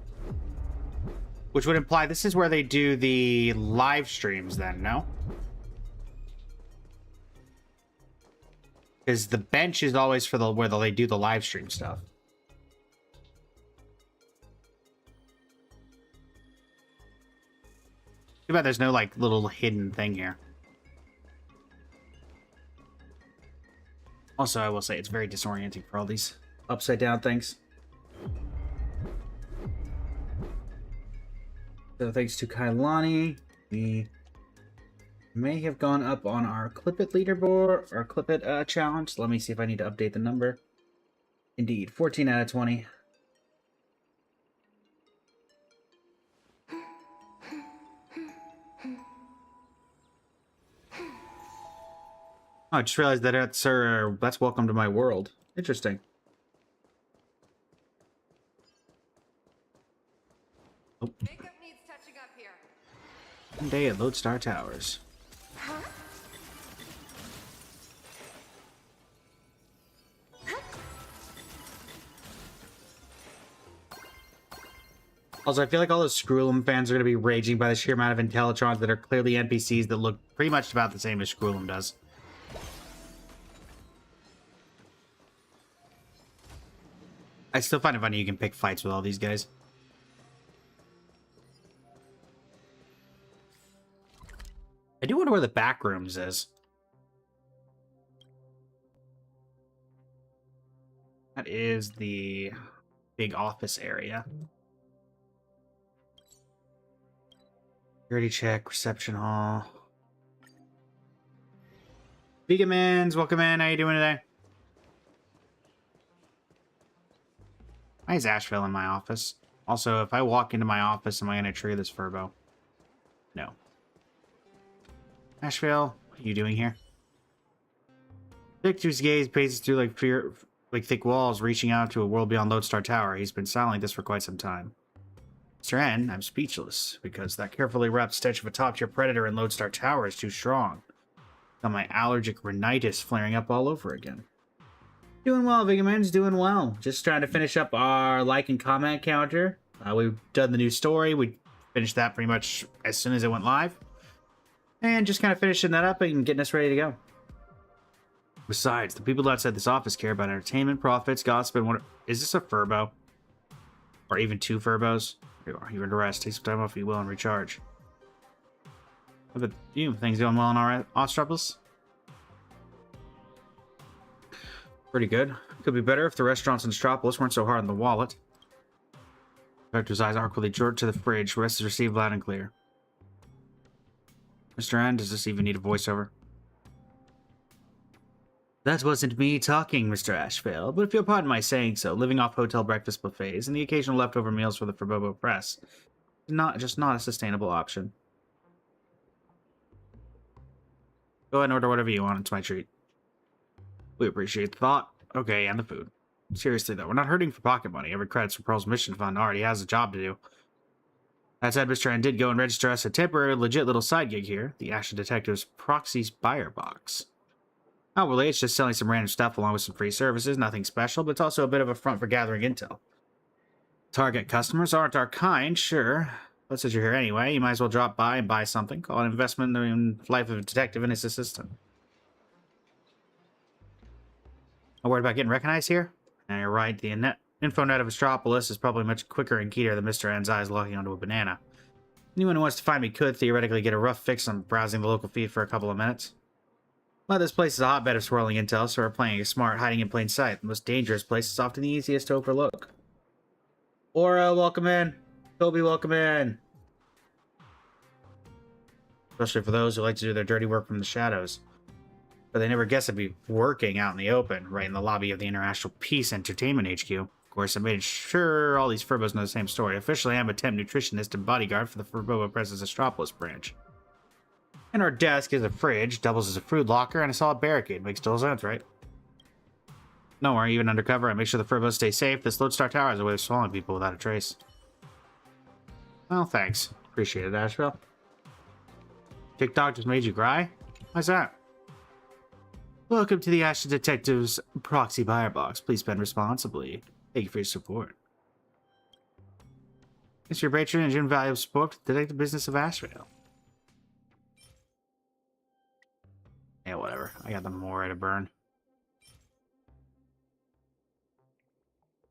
which would imply this is where they do the live streams. Then no, because the bench is always for the where they do the live stream stuff. Too bad there's no like little hidden thing here. Also, I will say it's very disorienting for all these upside down things. So thanks to Kailani, we may have gone up on our Clip It leaderboard, our Clip It challenge. Let me see if I need to update the number. Indeed, 14 out of 20. Oh, I just realized that that's Welcome to My World. Interesting. Oh. Makeup needs touching up here. One day at Lodestar Towers. Also, I feel like all the Skrullum fans are going to be raging by the sheer amount of Intellitrons that are clearly NPCs that look pretty much about the same as Skrullum does. I still find it funny you can pick fights with all these guys. I do wonder where the back rooms is. That is the big office area. Security check, reception hall. Vegamans, welcome in. How you doing today? Why is Asheville in my office? Also, if I walk into my office, am I going to trigger this Furbo? No. Asheville, what are you doing here? Victor's gaze paces through like thick walls, reaching out to a world beyond Lodestar Tower. He's been silent like this for quite some time. Mr. N, I'm speechless, because that carefully wrapped stench of a top-tier predator in Lodestar Tower is too strong. Got my allergic rhinitis flaring up all over again. Doing well, Vigaman's doing well. Just trying to finish up our like and comment counter. We've done the new story. We finished that pretty much as soon as it went live. And just kind of finishing that up and getting us ready to go. Besides, the people outside this office care about entertainment, profits, gossip, and what... Is this a Furbo? Or even two Furbos? You're under rest. Take some time off if you will and recharge. How about you? Things going well on our Ostropolis? Pretty good. Could be better if the restaurants in Ostropolis weren't so hard on the wallet. Vector's eyes awkwardly jerked to the fridge. Rest is received loud and clear. Mr. N, does this even need a voiceover? That wasn't me talking, Mr. Asheville, but if you'll pardon my saying so, living off hotel breakfast buffets and the occasional leftover meals for the Furbobo press is not a sustainable option. Go ahead and order whatever you want. It's my treat. We appreciate the thought. Okay, and the food. Seriously, though, we're not hurting for pocket money. Every credits for Pearl's mission fund already has a job to do. That said, Mr. N did go and register us a temporary, legit little side gig here, the Ashen Detective's Proxy's Buyer Box. Outwardly, it's just selling some random stuff along with some free services, nothing special, but it's also a bit of a front for gathering intel. Target customers aren't our kind, sure. But since you're here anyway, you might as well drop by and buy something. Call an investment in the life of a detective and his assistant. I'm worried about getting recognized here? And you're right, the infonet of Astropolis is probably much quicker and keyter than Mr. N's eyes locking onto a banana. Anyone who wants to find me could theoretically get a rough fix on browsing the local feed for a couple of minutes. But this place is a hotbed of swirling intel, so we're playing it smart, hiding in plain sight. The most dangerous place is often the easiest to overlook. Aura, welcome in. Toby, welcome in. Especially for those who like to do their dirty work from the shadows. But they never guess I'd be working out in the open, right in the lobby of the International Peace Entertainment HQ. Of course, I made sure all these Furbos know the same story. Officially, I'm a temp nutritionist and bodyguard for the Furbobo Press's Astropolis branch. And our desk is a fridge, doubles as a food locker, and a solid barricade. Makes total sense, right? No worry, even undercover, I make sure the Furbos stay safe. This Lodestar Tower has a way of swallowing people without a trace. Well, thanks. Appreciate it, Asheville. TikTok just made you cry? Why's that? Welcome to the Ashen Detective's Proxy Buyer Box. Please spend responsibly. Thank you for your support. It's your patron and invaluable support to detect the business of Asheville. Yeah, whatever. I got the more to burn.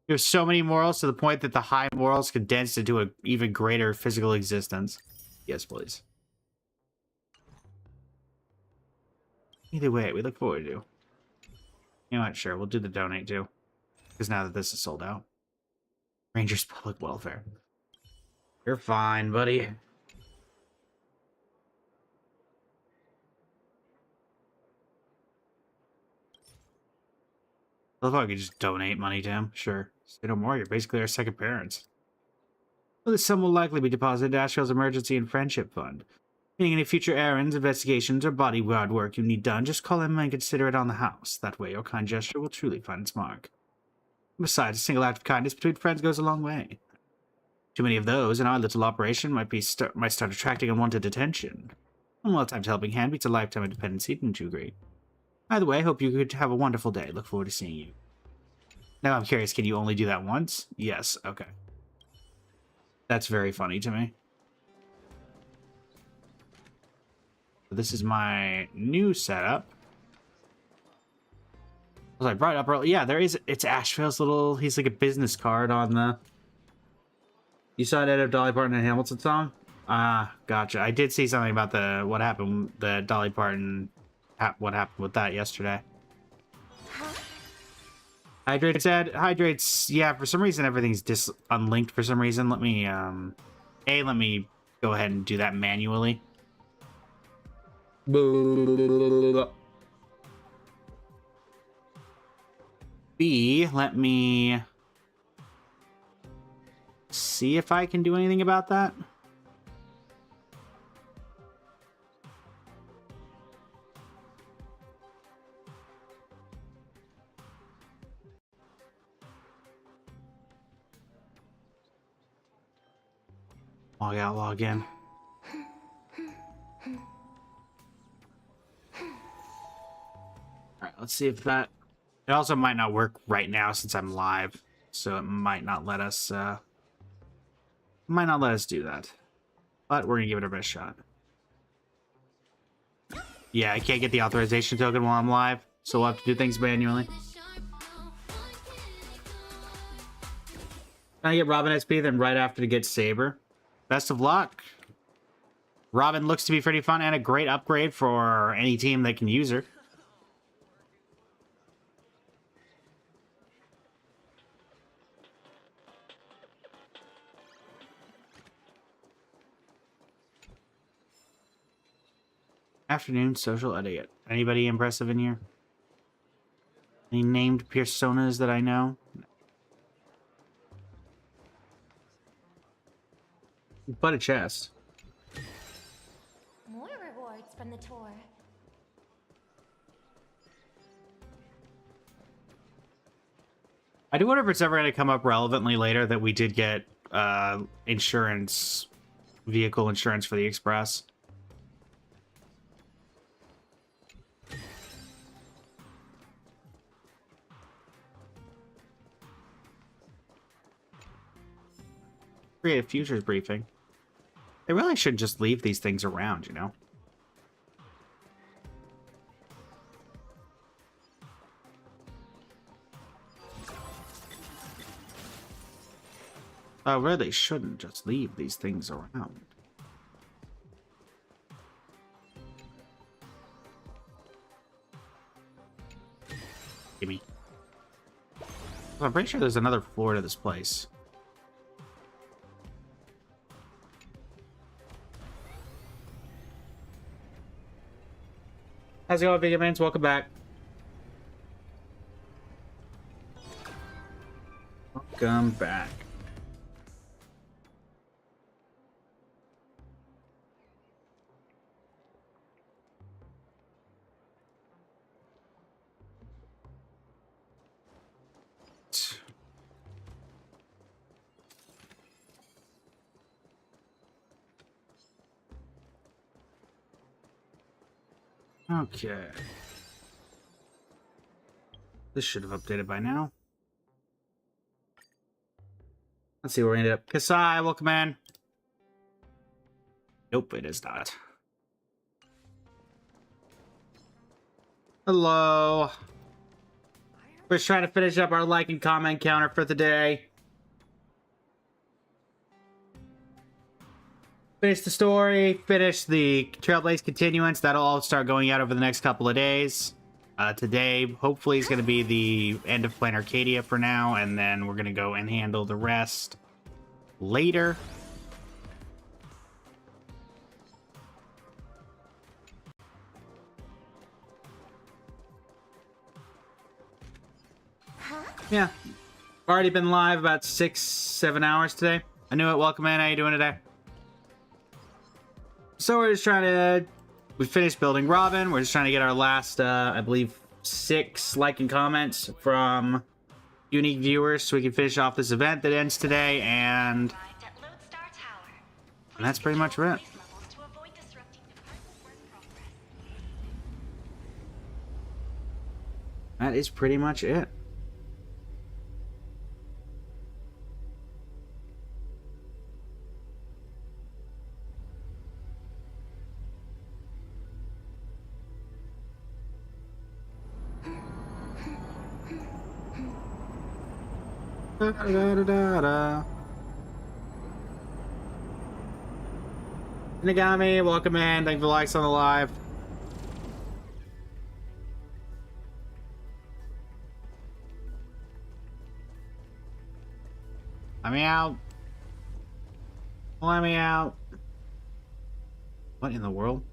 You have so many morals to the point that the high morals condensed into an even greater physical existence. Yes, please. Either way, we look forward to. You know what? Sure, we'll do the donate too. Because now that this is sold out. Rangers Public Welfare. You're fine, buddy. I love how I could just donate money to him. Sure. Say no more, you're basically our second parents. Well, this sum will likely be deposited to Asheville's Emergency and Friendship Fund. Meaning any future errands, investigations, or bodyguard work you need done, just call him and consider it on the house. That way your kind gesture will truly find its mark. Besides, a single act of kindness between friends goes a long way. Too many of those in our little operation might start attracting unwanted attention. A well-timed helping hand beats a lifetime of dependency, didn't you agree? Either way, I hope you could have a wonderful day. Look forward to seeing you. Now I'm curious, can you only do that once? Yes, okay. That's very funny to me. This is my new setup. Was I brought it up earlier? Yeah, there is. It's Asheville's little. He's like a business card on the. You saw that of Dolly Parton and Hamilton song? Ah, gotcha. I did see something about what happened, the Dolly Parton, what happened with that yesterday. Hydrate said, Hydrates, yeah, for some reason everything's unlinked for some reason. Let me, let me go ahead and do that manually. B, let me see if I can do anything about that. Log out, log in. Alright, let's see if that... It also might not work right now since I'm live, so it might not let us, do that. But we're gonna give it our best shot. Yeah, I can't get the authorization token while I'm live, so we'll have to do things manually. Can I get Robin SP, then right after to get Saber? Best of luck. Robin looks to be pretty fun and a great upgrade for any team that can use her. Afternoon social etiquette. Anybody impressive in here? Any named personas that I know? But a chest. More rewards from the tour. I do wonder if it's ever going to come up relevantly later that we did get insurance, vehicle insurance for the Express. Create futures briefing. They really shouldn't just leave these things around, you know? Oh, really shouldn't just leave these things around. Gimme. I'm pretty sure there's another floor to this place. How's it going, Video Mans? Welcome back. Welcome back. Okay. This should have updated by now. Let's see where we ended up. Kasai, welcome in. Nope, it is not. Hello. We're just trying to finish up our like and comment counter for the day. Finish the story, finish the Trailblaze continuance. That'll all start going out over the next couple of days. Today, hopefully, is going to be the end of Plan Arcadia for now, and then we're going to go and handle the rest later. Yeah. Already been live about 6-7 hours today. I knew it. Welcome in. How you doing today? So we're just trying to... We finished building Robin. We're just trying to get our last, I believe, 6 like and comments from unique viewers so we can finish off this event that ends today, and that's pretty much it. That is pretty much it. Da, da, da, da, da. Nagami, welcome in. Thank you for the likes on the live. Let me out. Let me out. What in the world?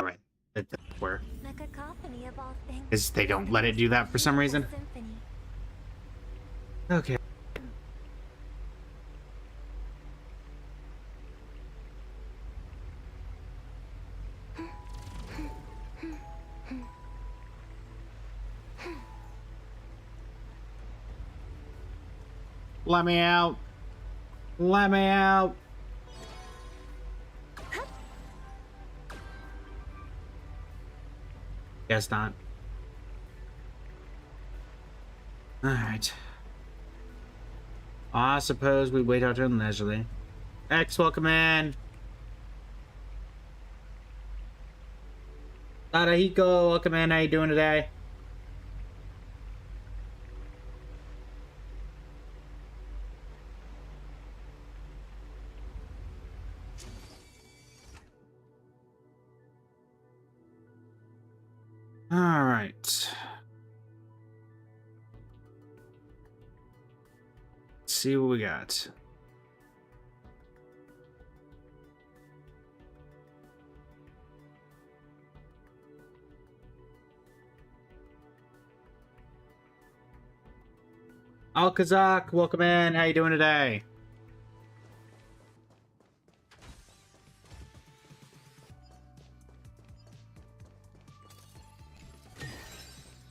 Alright. That's where. The cacophony of all things. Because they don't let it do that for some reason. Symphony. Okay. Let me out. Let me out. Guess not. Alright. I suppose we wait our turn leisurely. X, welcome in. Tadahiko, welcome in. How you doing today? All right. Let's see what we got. Al-Kazak, welcome in. How you doing today?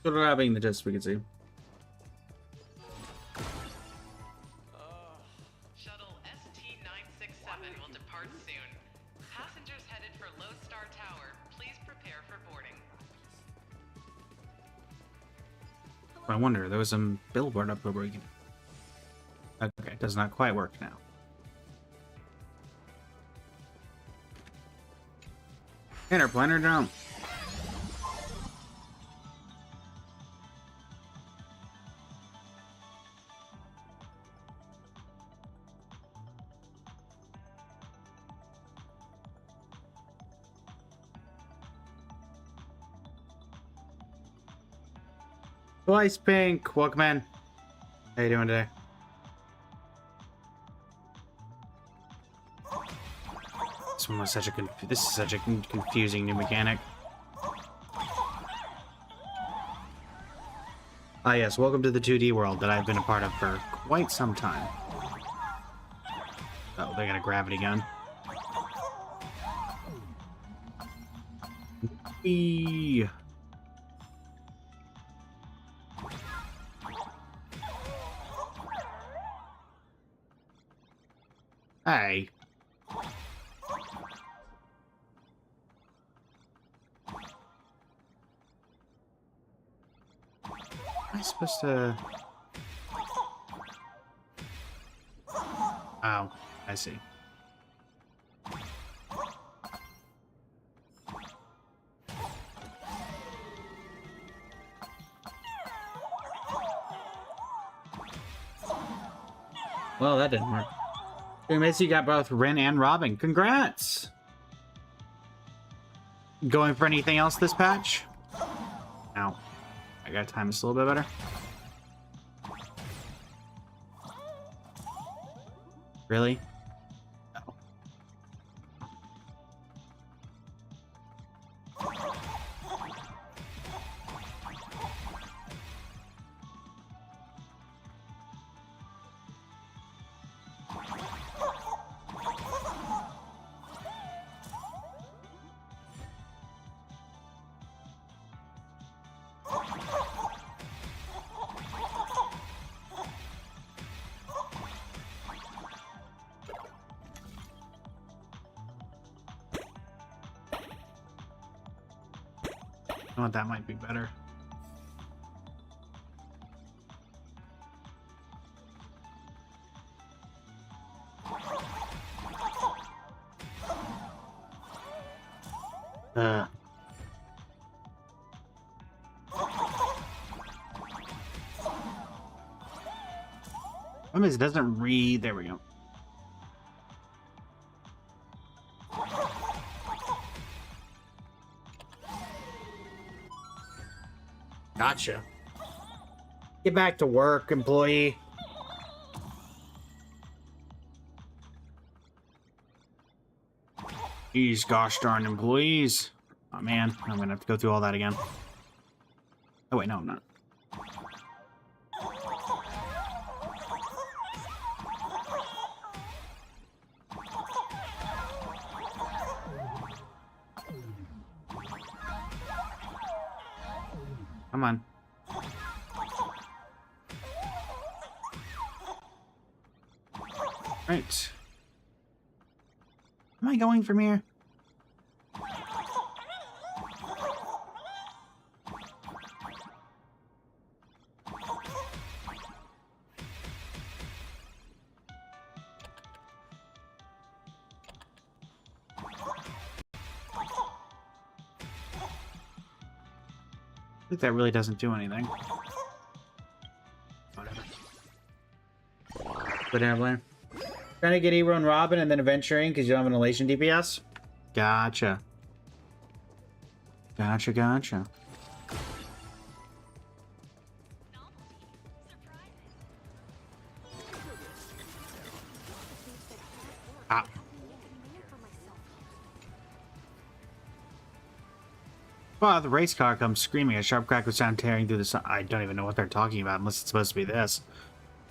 Grabbing the test we can see. Shuttle ST-967 will depart soon. Passengers headed for Lodestar Tower, please prepare for boarding. I wonder, there was some billboard up over again. Okay, it does not quite work now. Interplanar jump. Twice Pink, welcome in. How you doing today? This one was such a this is such a confusing new mechanic. Ah yes, welcome to the 2D world that I've been a part of for quite some time. Oh, they got a gravity gun. Whee! Hey. Am I supposed to... Oh, I see. Well, that didn't work. You got both Rin and Robin. Congrats! Going for anything else this patch? Ow. I gotta time this a little bit better. Really? No. Oh, that might be better. It doesn't read. There we go. Gotcha. Get back to work, employee. These gosh darn employees. Oh man, I'm gonna have to go through all that again. Oh wait, no, I'm not. Come on. Right. Am I going from here? I think that really doesn't do anything. Whatever. Whatever. Trying to get Ebro and Robin and then adventuring because you don't have an elation DPS? Gotcha. Gotcha. Ah. Well, the race car comes screaming. A sharp crack of sound tearing through the sun. I don't even know what they're talking about unless it's supposed to be this.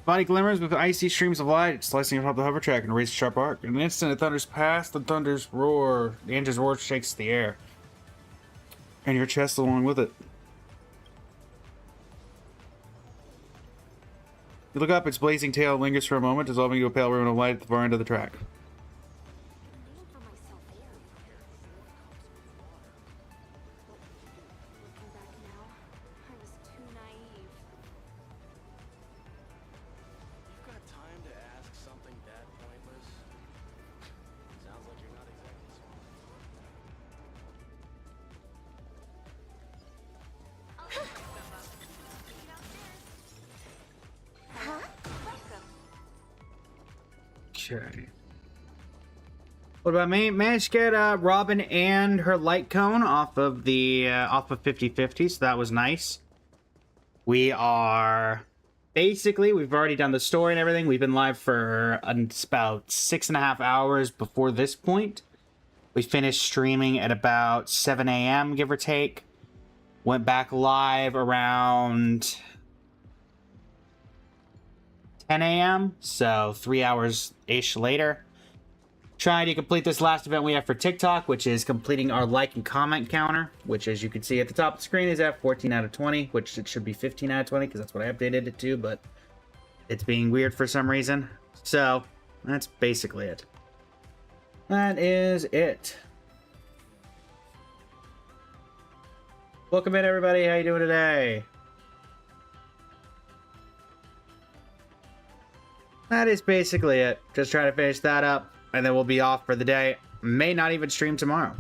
Body glimmers with icy streams of light, slicing atop the hover track and a razor sharp arc. In an instant, it thunders past, the thunder's roar. The engine's roar shakes the air. And your chest along with it. You look up, its blazing tail lingers for a moment, dissolving into a pale ribbon of light at the far end of the track. Okay. What about me? Managed to get Robin and her light cone off of the 50/50, so that was nice. We are basically, we've already done the story and everything. We've been live for about 6.5 hours before this point. We finished streaming at about 7 a.m. give or take. Went back live around 10 a.m. So 3 hours ish later. Trying to complete this last event we have for TikTok, which is completing our like and comment counter, which as you can see at the top of the screen is at 14 out of 20, which it should be 15 out of 20 because that's what I updated it to, but it's being weird for some reason. So that's basically it. That is it. Welcome in, everybody. How you doing today? That is basically it. Just trying to finish that up. And then we'll be off for the day. May not even stream tomorrow.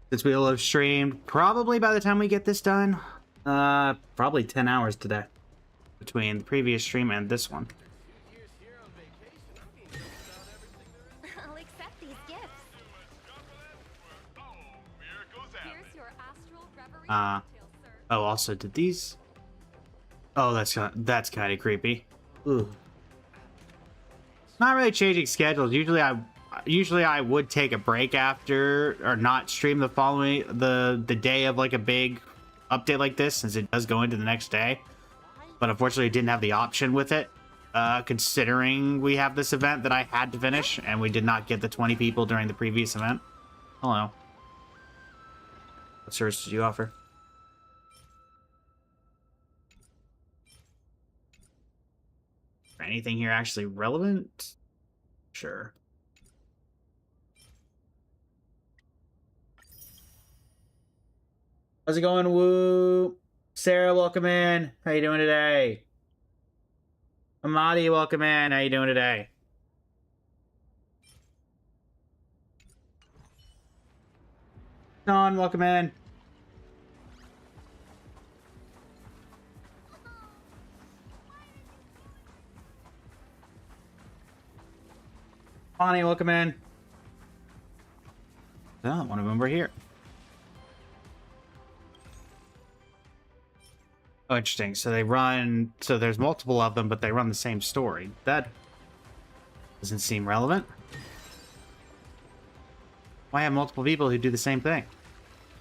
Since we will have streamed probably by the time we get this done. Probably 10 hours today. Between the previous stream and this one. I'll accept these gifts. Here's your astral reverie cocktail, sir. Oh, also, did these... Oh, that's kind of creepy. Ooh. Not really changing schedules. Usually I would take a break after or not stream the following the day of like a big update like this, since it does go into the next day. But unfortunately, I didn't have the option with it, considering we have this event that I had to finish, and we did not get the 20 people during the previous event. Hello. What service did you offer? Anything here actually relevant? Sure. How's it going, Woo? Sarah, welcome in. How you doing today? Amadi, welcome in. How you doing today? Don, welcome in. Bonnie, welcome in. Oh, one of them were here. Oh, interesting. So they run... So there's multiple of them, but they run the same story. That doesn't seem relevant. Why have multiple people who do the same thing?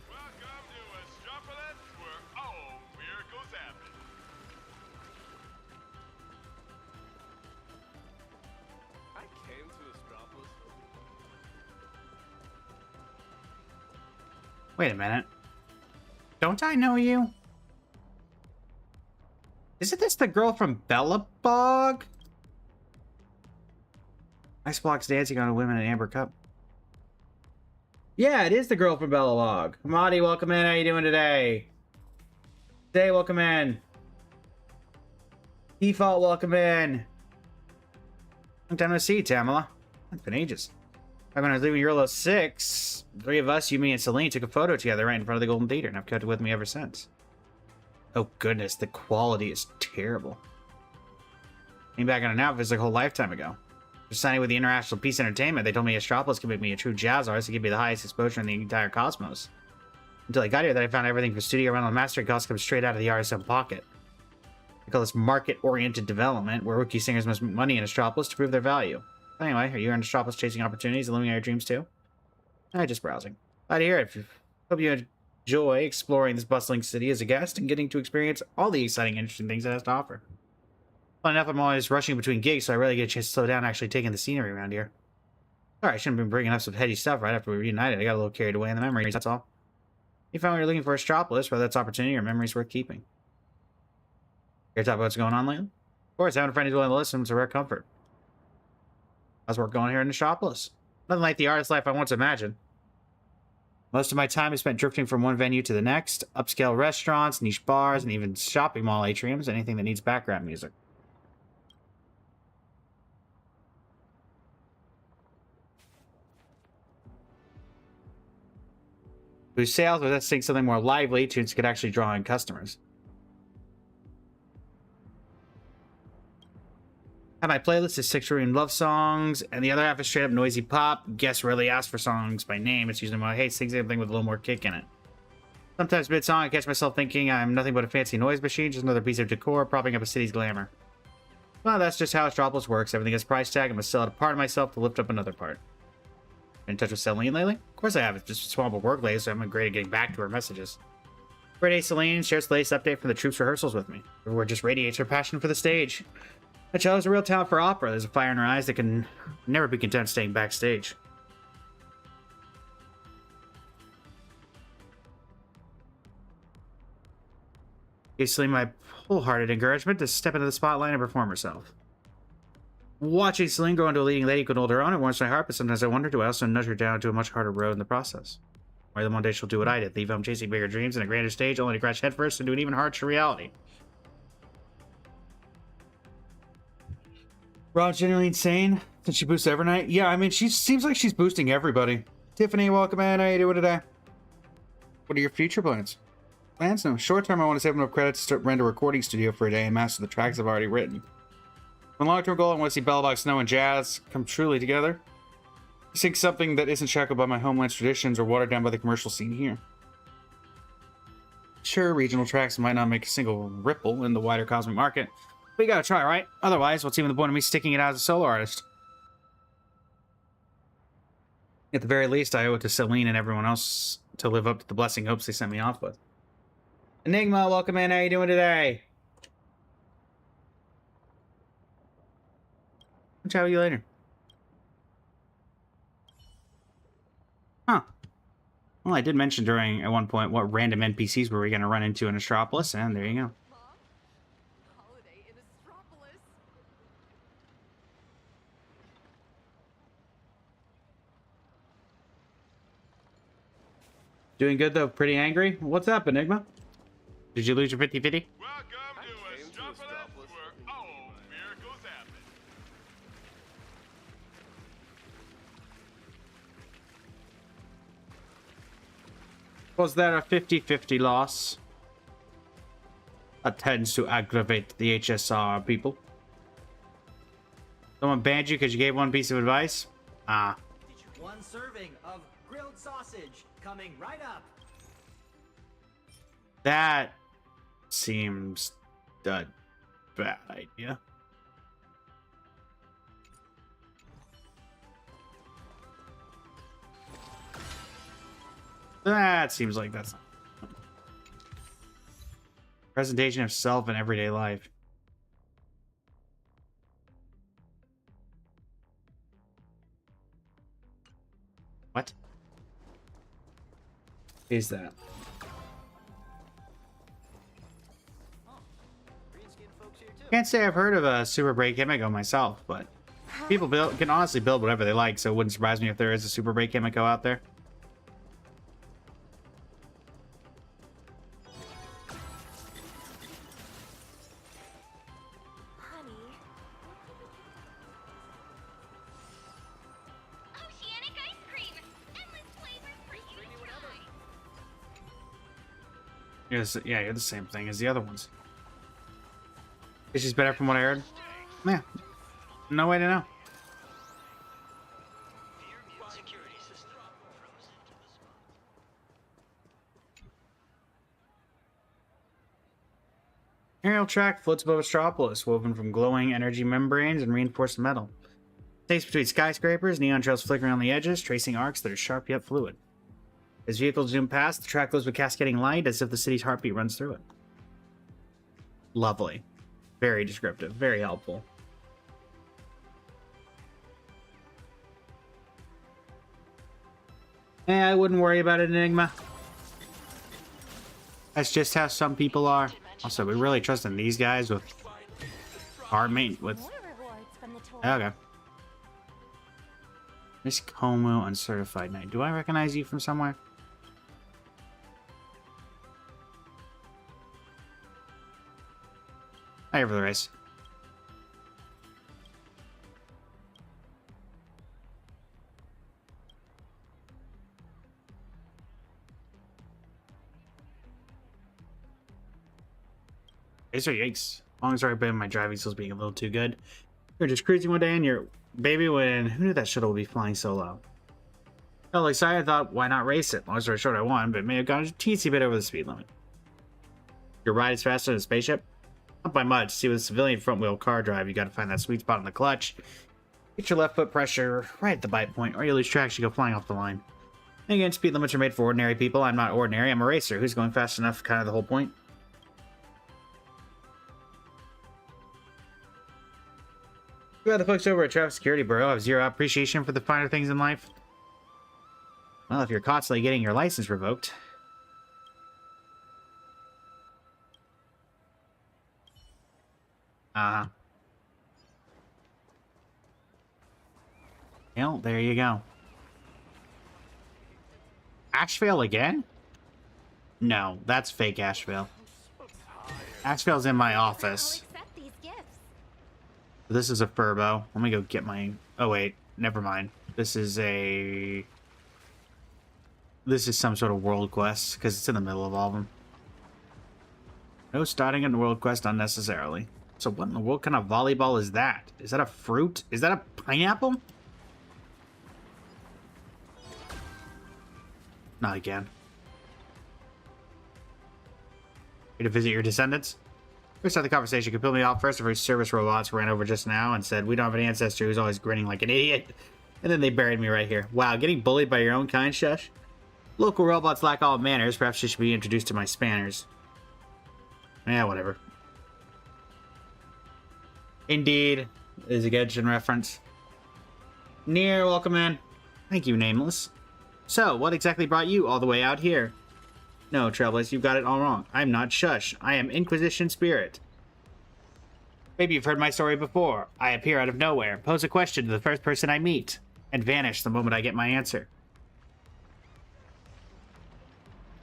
Welcome to Astropolis, where all miracles happen. I came to Astropolis. Wait a minute. Don't I know you? Isn't this the girl from Bellabog? Ice blocks dancing on a women in amber cup. Yeah, it is the girl from Bellabog. Madi, welcome in. How you doing today? Day, welcome in. Default, welcome in. Long time no see, Tamala. It's been ages. Back when I was leaving Eurolo 6, 3 of us, you, me, and Celine, took a photo together right in front of the Golden Theater, and I've kept it with me ever since. Oh goodness, the quality is terrible. Came back on it now, feels like a whole lifetime ago. Just signing with the International Peace Entertainment, they told me Astropolis could make me a true jazz artist and give me the highest exposure in the entire cosmos. Until I got here, that I found everything from studio rental and mastering costs comes straight out of the artist's own pocket. I call this market-oriented development, where rookie singers must make money in Astropolis to prove their value. Anyway, are you in Astropolis chasing opportunities and living out your dreams too? Just browsing. Glad to hear it. Hope you enjoy exploring this bustling city as a guest and getting to experience all the exciting, interesting things it has to offer. Fun enough, I'm always rushing between gigs, so I rarely get a chance to slow down actually taking the scenery around here. Sorry, I shouldn't have been bringing up some heady stuff right after we reunited. I got a little carried away in the memories, that's all. You found what you're looking for Astropolis, whether that's opportunity or memories worth keeping. Here to talk about what's going on lately? Of course, having a friend who's willing to listen is a rare comfort. How's work going here in Astropolis? Nothing like the artist life I once imagined. Most of my time is spent drifting from one venue to the next, upscale restaurants, niche bars, and even shopping mall atriums, anything that needs background music. Boost sales, but let's think something more lively, tunes could actually draw in customers. Have my playlist is 6 Korean love songs, and the other half is straight up noisy pop. Guests rarely ask for songs by name. It's usually more, hey, sing something with a little more kick in it. Sometimes mid-song, I catch myself thinking I'm nothing but a fancy noise machine, just another piece of decor propping up a city's glamour. Well, that's just how Astropolis works. Everything has a price tag. I must sell out a part of myself to lift up another part. Been in touch with Celine lately? Of course I have. It's just swamp of work lately, so I'm great at getting back to her messages. Great day, Celine shares the latest update from the troops rehearsals with me. Everywhere just radiates her passion for the stage. That child has a real talent for opera. There's a fire in her eyes that can never be content staying backstage. Gave Celine my wholehearted encouragement to step into the spotlight and perform herself. Watching Celine grow into a leading lady could hold her own. It warms my heart, but sometimes I wonder, do I also nudge her down to a much harder road in the process? Or then one day she'll do what I did, leave home chasing bigger dreams and a grander stage, only to crash headfirst into an even harsher reality. Rob's genuinely insane. Did she boost Evernight? Yeah, I mean, she seems like she's boosting everybody. Tiffany, welcome in. How you doing today? What are your future plans? Plans? No. Short term, I want to save enough credits to rent a recording studio for a day and master the tracks I've already written. My long-term goal, I want to see Bellabog Snow and Jazz come truly together. Seek something that isn't shackled by my homeland's traditions or watered down by the commercial scene here. Sure, regional tracks might not make a single ripple in the wider cosmic market, but you gotta try, right? Otherwise, what's even the point of me sticking it out as a solo artist? At the very least, I owe it to Celine and everyone else to live up to the blessing hopes they sent me off with. Enigma, welcome in. How you doing today? I'll chat with you later. Huh. Well, I did mention at one point what random NPCs were we going to run into in Astropolis, and there you go. Mom? Holiday in Astropolis? Doing good, though. Pretty angry. What's up, Enigma? Did you lose your 50-50? Welcome to Astropolis, where all miracles happen. Was there a 50-50 loss? That tends to aggravate the HSR people. Someone banned you because you gave one piece of advice? Ah. One serving of grilled sausage coming right up. That seems a bad idea. That seems like that's not. Presentation of self in everyday life. What is that? Can't say I've heard of a Super Break Himiko myself, but people can honestly build whatever they like, so it wouldn't surprise me if there is a Super Break Himiko out there. Oceanic ice cream! Endless flavors for you to try! Yeah, you're the same thing as the other ones. Is she's better from what I heard? Yeah. No way to know. Aerial track floats above Astropolis, woven from glowing energy membranes and reinforced metal. Takes between skyscrapers, neon trails flickering on the edges, tracing arcs that are sharp yet fluid. As vehicles zoom past, the track glows with cascading light as if the city's heartbeat runs through it. Lovely. Very descriptive. Very helpful. I wouldn't worry about it, Enigma. That's just how some people are. Also, we really trust in these guys with our mate with. More rewards from the tour. Okay. Miss Como, Uncertified Knight. Do I recognize you from somewhere? Hi, over the race. Ace or yikes. As long as I've been my driving skills being a little too good. You're just cruising one day and your baby when who knew that shuttle would be flying so low? Felt excited, I thought, why not race it? Long story short, I won, but may have gone a teensy bit over the speed limit. Your ride is faster than a spaceship? Not by much. See, with a civilian front wheel car drive, you gotta find that sweet spot in the clutch. Get your left foot pressure right at the bite point, or you lose traction, you go flying off the line. And again, speed limits are made for ordinary people. I'm not ordinary, I'm a racer. Who's going fast enough? Kind of the whole point. Well, the folks over at Traffic Security Bureau have zero appreciation for the finer things in life. Well, if you're constantly getting your license revoked. Well, there you go. Ashvale again? No, that's fake Ashvale. Ashvale's in my office. Accept these gifts. This is a Furbo. Let me go get my... Oh, wait. Never mind. This is some sort of world quest, because it's in the middle of all of them. No starting a world quest unnecessarily. So what in the world kind of volleyball is that? Is that a fruit? Is that a pineapple? Not again. Here to visit your descendants? First, start the conversation. Could pull me off first. The first service robots ran over just now and said, we don't have an ancestor who's always grinning like an idiot. And then they buried me right here. Wow, getting bullied by your own kind, Shush? Local robots lack all manners. Perhaps you should be introduced to my spanners. Yeah, whatever. Indeed. Is a Genshin reference. Nier, welcome in. Thank you, Nameless. So, what exactly brought you all the way out here? No, Trailblaze, you've got it all wrong. I'm not Shush. I am Inquisition Spirit. Maybe you've heard my story before. I appear out of nowhere, pose a question to the first person I meet, and vanish the moment I get my answer.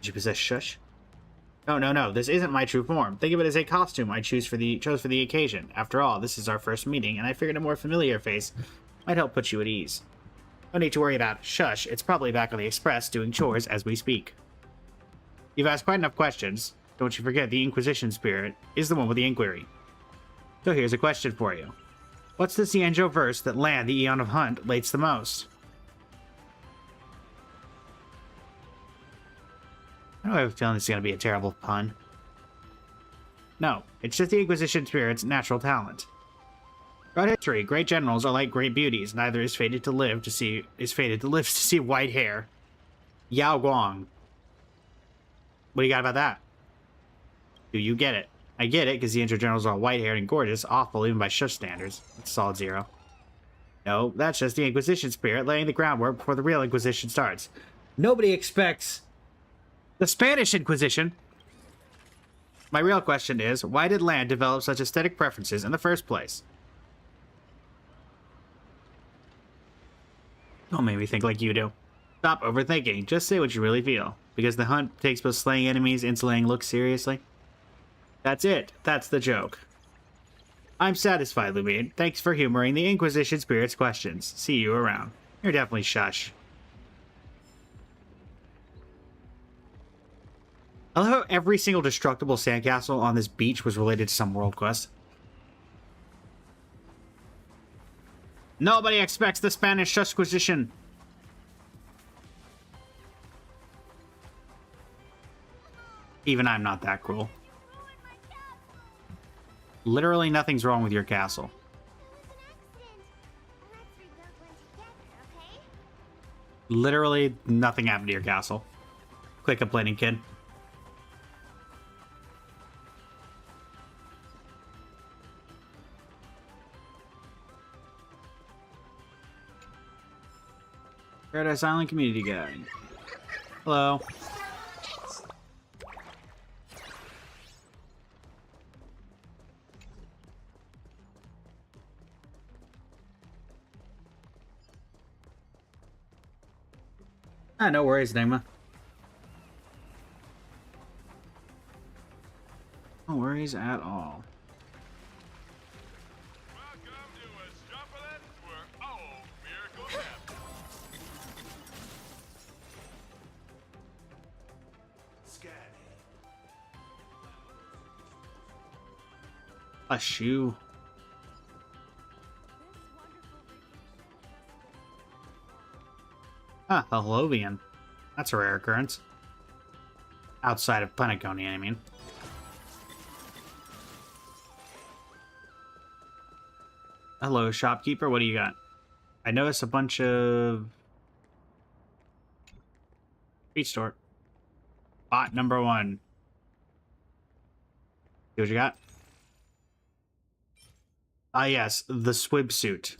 Did you possess Shush? No. This isn't my true form. Think of it as a costume I chose for the occasion. After all, this is our first meeting, and I figured a more familiar face might help put you at ease. No need to worry about Shush. It's probably back on the Express doing chores as we speak. You've asked quite enough questions. Don't you forget the Inquisition Spirit is the one with the inquiry. So here's a question for you. What's the Cianjo verse that Land, the Eon of Hunt, lates the most? I have a feeling this is going to be a terrible pun. No, it's just the Inquisition spirit's natural talent. Throughout history, great generals are like great beauties. Neither is fated to live to see white hair. Yao Guang. What do you got about that? Do you get it? I get it, because the Inter Generals are all white-haired and gorgeous, awful even by shush standards. It's solid 0. No, that's just the Inquisition spirit laying the groundwork before the real Inquisition starts. Nobody expects the Spanish Inquisition. My real question is, why did Land develop such aesthetic preferences in the first place? Don't make me think like you do. Stop overthinking. Just say what you really feel. Because the hunt takes both slaying enemies and slaying looks seriously. That's it. That's the joke. I'm satisfied, Lumine. Thanks for humoring the Inquisition Spirit's questions. See you around. You're definitely shush. I love how every single destructible sandcastle on this beach was related to some world quest. Nobody expects the Spanish Inquisition. Even I'm not that cruel. Literally nothing's wrong with your castle. Literally nothing happened to your castle. Quit complaining, kid. Paradise Island Community Guide. Hello. Ah, no worries, Enigma. No worries at all. Welcome to Astropolis, where all miracles happen. Scanning. A shoe. Ah, a Holovian. That's a rare occurrence. Outside of Punaconian, I mean. Hello, shopkeeper. What do you got? I noticed a bunch of... Street store. Bot number 1. See what you got? Ah, yes. The swib suit.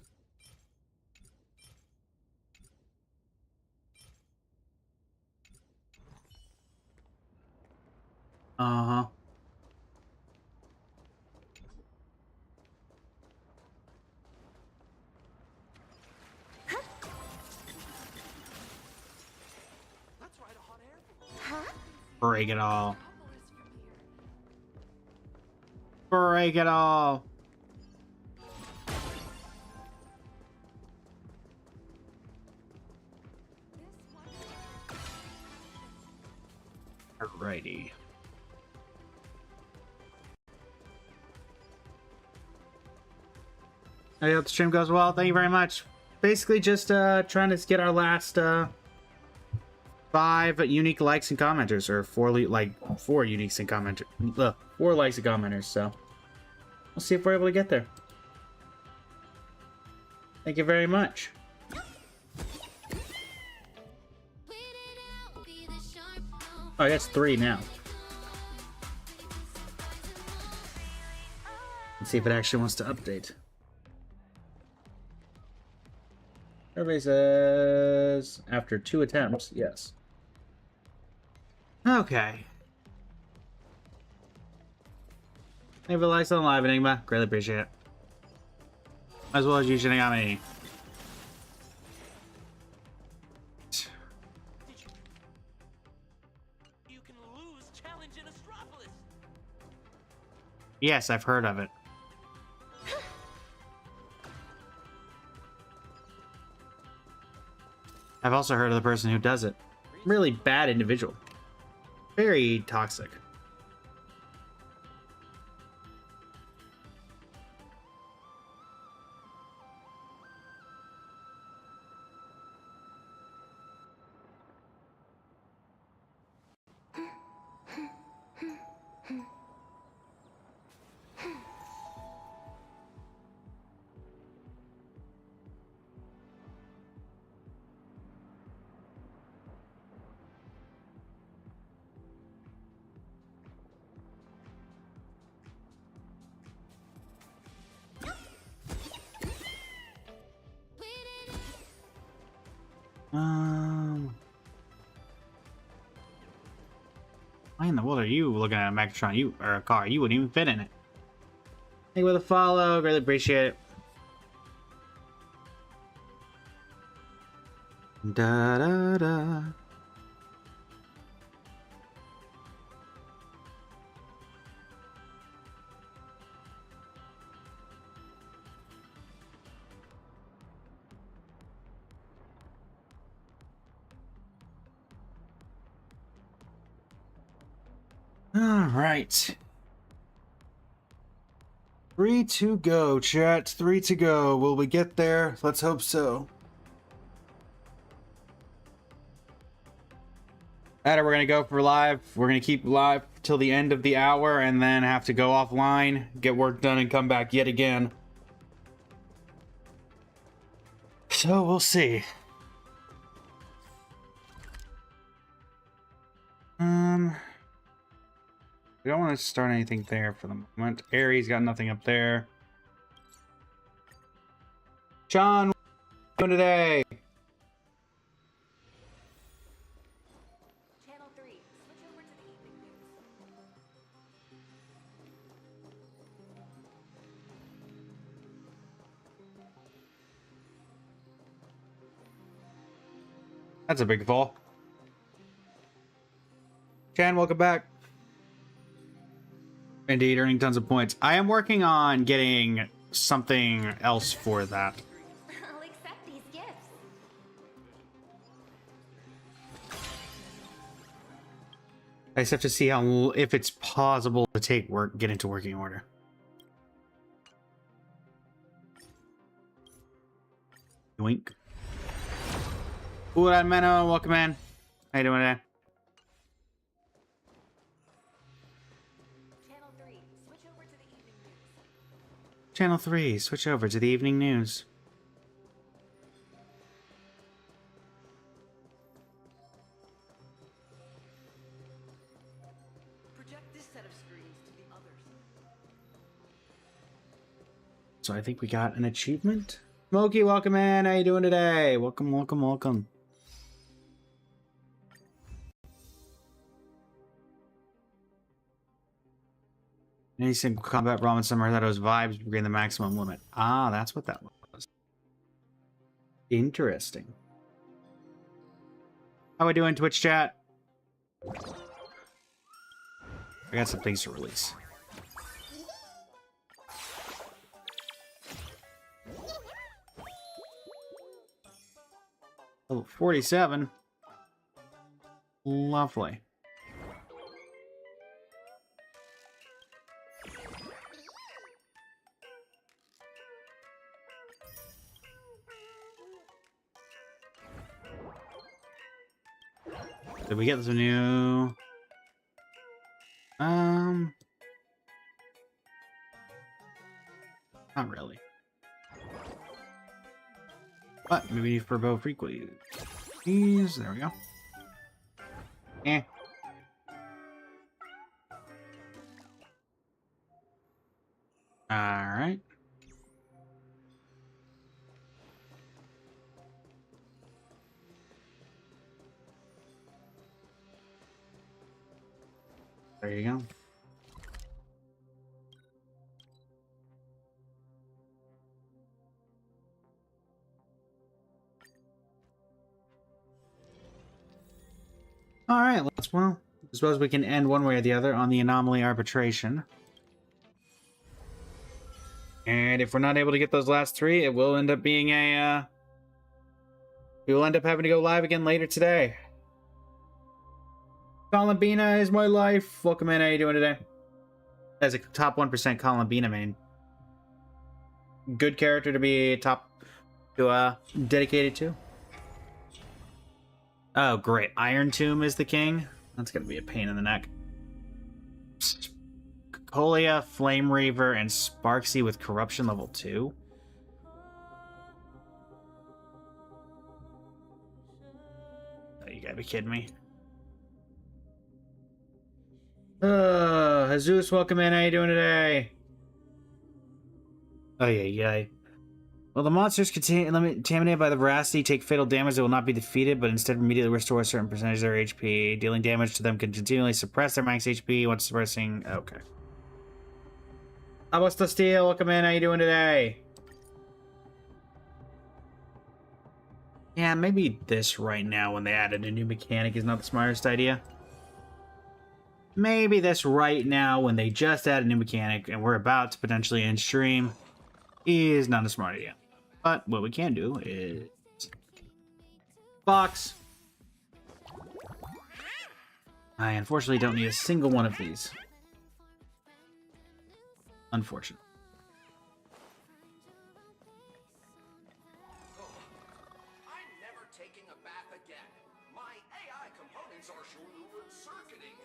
Uh-huh. Let's ride a hot air balloon. Huh? Break it all. Metropolis from here. Break it all. Alrighty. I hope the stream goes well. Thank you very much. Basically just trying to get our last 5 unique likes and commenters, or 4 uniques and commenters. 4 likes and commenters, so we'll see if we're able to get there. Thank you very much. Oh, that's 3 now. Let's see if it actually wants to update. Everybody says after 2 attempts, yes. Okay. Thank you for the likes on live, Enigma. Greatly appreciate it. As well as you, Shinigami. You can lose challenge in Astropolis. Yes, I've heard of it. I've also heard of the person who does it. Really bad individual. Very toxic. Why in the world are you looking at a Megatron? You or a car? You wouldn't even fit in it. Thank you for the follow. Really appreciate it. Da da da. All right. 3 to go, chat. 3 to go. Will we get there? Let's hope so. We're going to go for live. We're going to keep live till the end of the hour and then have to go offline, get work done, and come back yet again. So we'll see. We don't want to start anything there for the moment. Aries got nothing up there. John, what are you doing today? Channel 3, switch over to the evening news. That's a big fall. Chan, welcome back. Indeed, earning tons of points. I am working on getting something else for that. I'll accept these gifts. I just have to see how if it's possible to get into working order. Yoink. Ooh, that Menno, welcome in. How you doing today? Channel 3, switch over to the evening news. Channel 3, switch over to the evening news. Project this set of screens to the others. So I think we got an achievement. Smokey, welcome in. How you doing today? Welcome, welcome, welcome. Any single combat ramen summer that was vibes bring the maximum limit. Ah, that's what that was. Interesting. How we doing, Twitch chat? I got some things to release. Oh, 47. Lovely. Did we get some new... Not really. But maybe for both frequencies. There we go. Eh. Alright. There you go. All right, well, I suppose we can end one way or the other on the Anomaly Arbitration. And if we're not able to get those last 3, it will end up being a, we will end up having to go live again later today. Columbina is my life. Welcome in, how you doing today? As a top 1% Columbina main. Good character to be dedicated to. Oh, great. Iron Tomb is the king? That's gonna be a pain in the neck. Colia, Flame Reaver, and Sparksy with Corruption level 2. Oh, you gotta be kidding me. Jesus, welcome in. How you doing today? Oh, yeah. Well, the monsters contaminated by the veracity take fatal damage that will not be defeated, but instead immediately restore a certain percentage of their HP. Dealing damage to them can continually suppress their max HP once suppressing... Okay. Abusta Steel, welcome in. How you doing today? Yeah, maybe this right now when they added a new mechanic is not the smartest idea. Maybe this right now when they just added a new mechanic and we're about to potentially end stream is not a smart idea. But what we can do is... Box! I unfortunately don't need a single one of these. Unfortunate. I'm never taking a bath again. My AI components are short circuiting.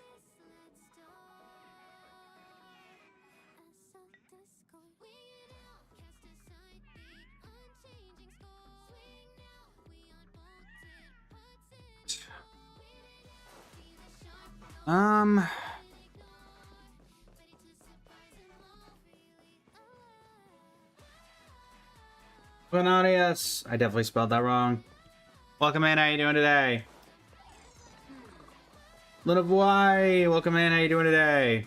Bonadius. I definitely spelled that wrong. Welcome in, how you doing today? Luna Boy, welcome in, how you doing today?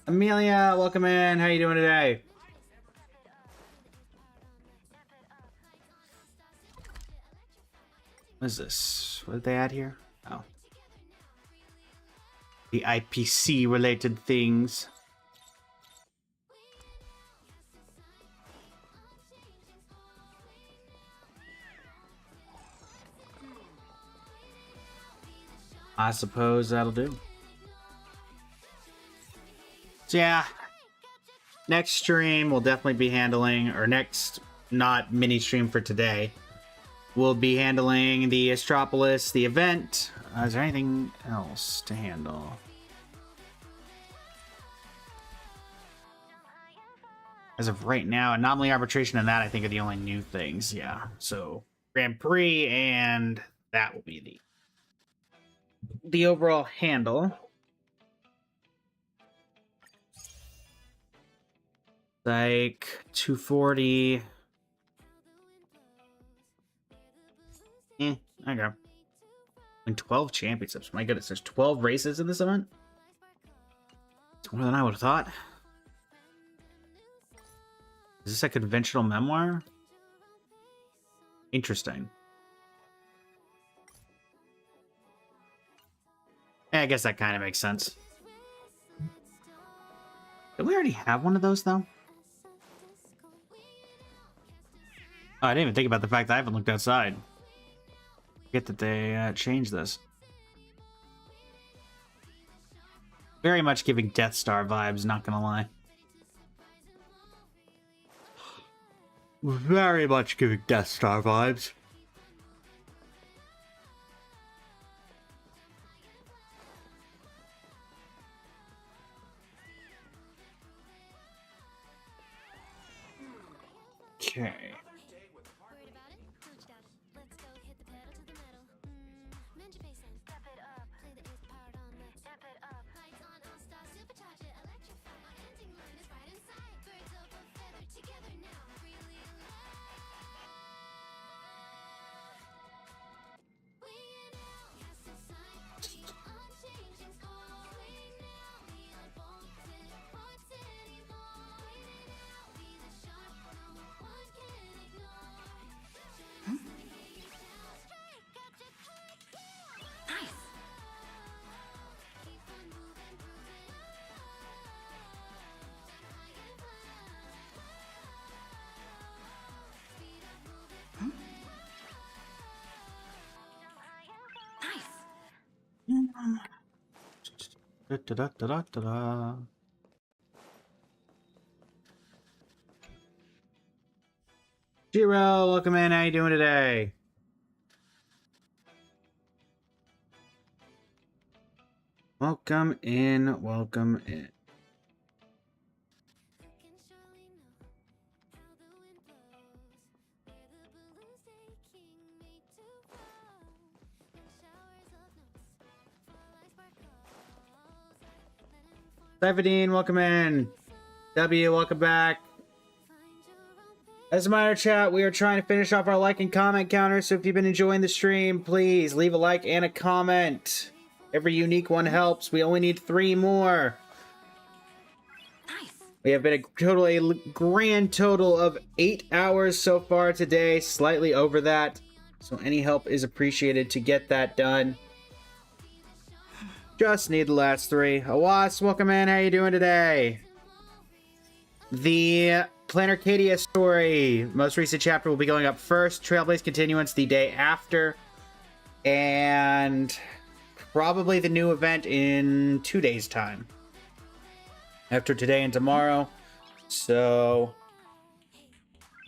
Amelia, welcome in, how you doing today? What is this? What did they add here? Oh. The IPC related things. I suppose that'll do. So yeah, next stream we'll definitely be handling, or next not mini stream for today, we'll be handling the Astropolis, the event. Is there anything else to handle? As of right now, Anomaly, Arbitration, and that I think are the only new things. Yeah, so Grand Prix and that will be the overall handle. Like 240. Okay. And 12 championships. My goodness, there's 12 races in this event? It's more than I would have thought. Is this a conventional memoir? Interesting. Yeah, I guess that kind of makes sense. Did we already have one of those, though? Oh, I didn't even think about the fact that I haven't looked outside. Forget that they changed this. Very much giving Death Star vibes, not gonna lie. Very much giving Death Star vibes. Okay. Da, da, da, da, da, da. Jiro, welcome in. How you doing today? Welcome in, welcome in. Stephanie, welcome in. W, welcome back. As a minor chat, we are trying to finish off our like and comment counter, so if you've been enjoying the stream, please leave a like and a comment. Every unique one helps. We only need 3 more. Nice. We have been a grand total of 8 hours so far today, slightly over that. So any help is appreciated to get that done. Just need the last 3. Awas, welcome in. How you doing today? The Planarcadia story, most recent chapter, will be going up first. Trailblaze Continuance the day after. And probably the new event in 2 days' time. After today and tomorrow. So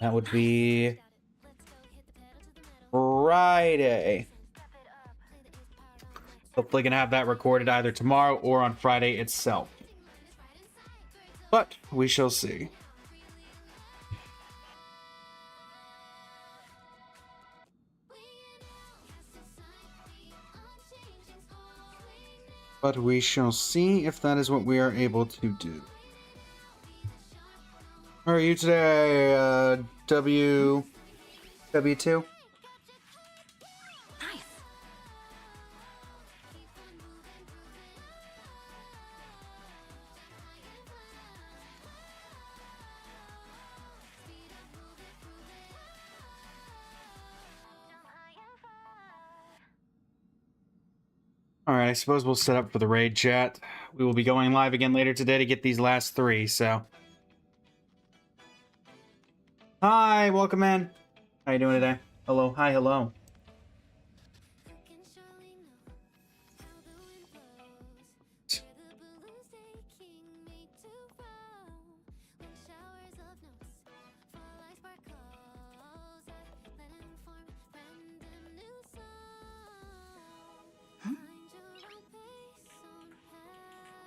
that would be Friday. Hopefully gonna have that recorded either tomorrow or on Friday itself. But we shall see. But we shall see if that is what we are able to do. How are you today, W2? Nice. Alright, I suppose we'll set up for the raid chat. We will be going live again later today to get these last 3, so. Hi, welcome in. How you doing today? Hello, hi, hello.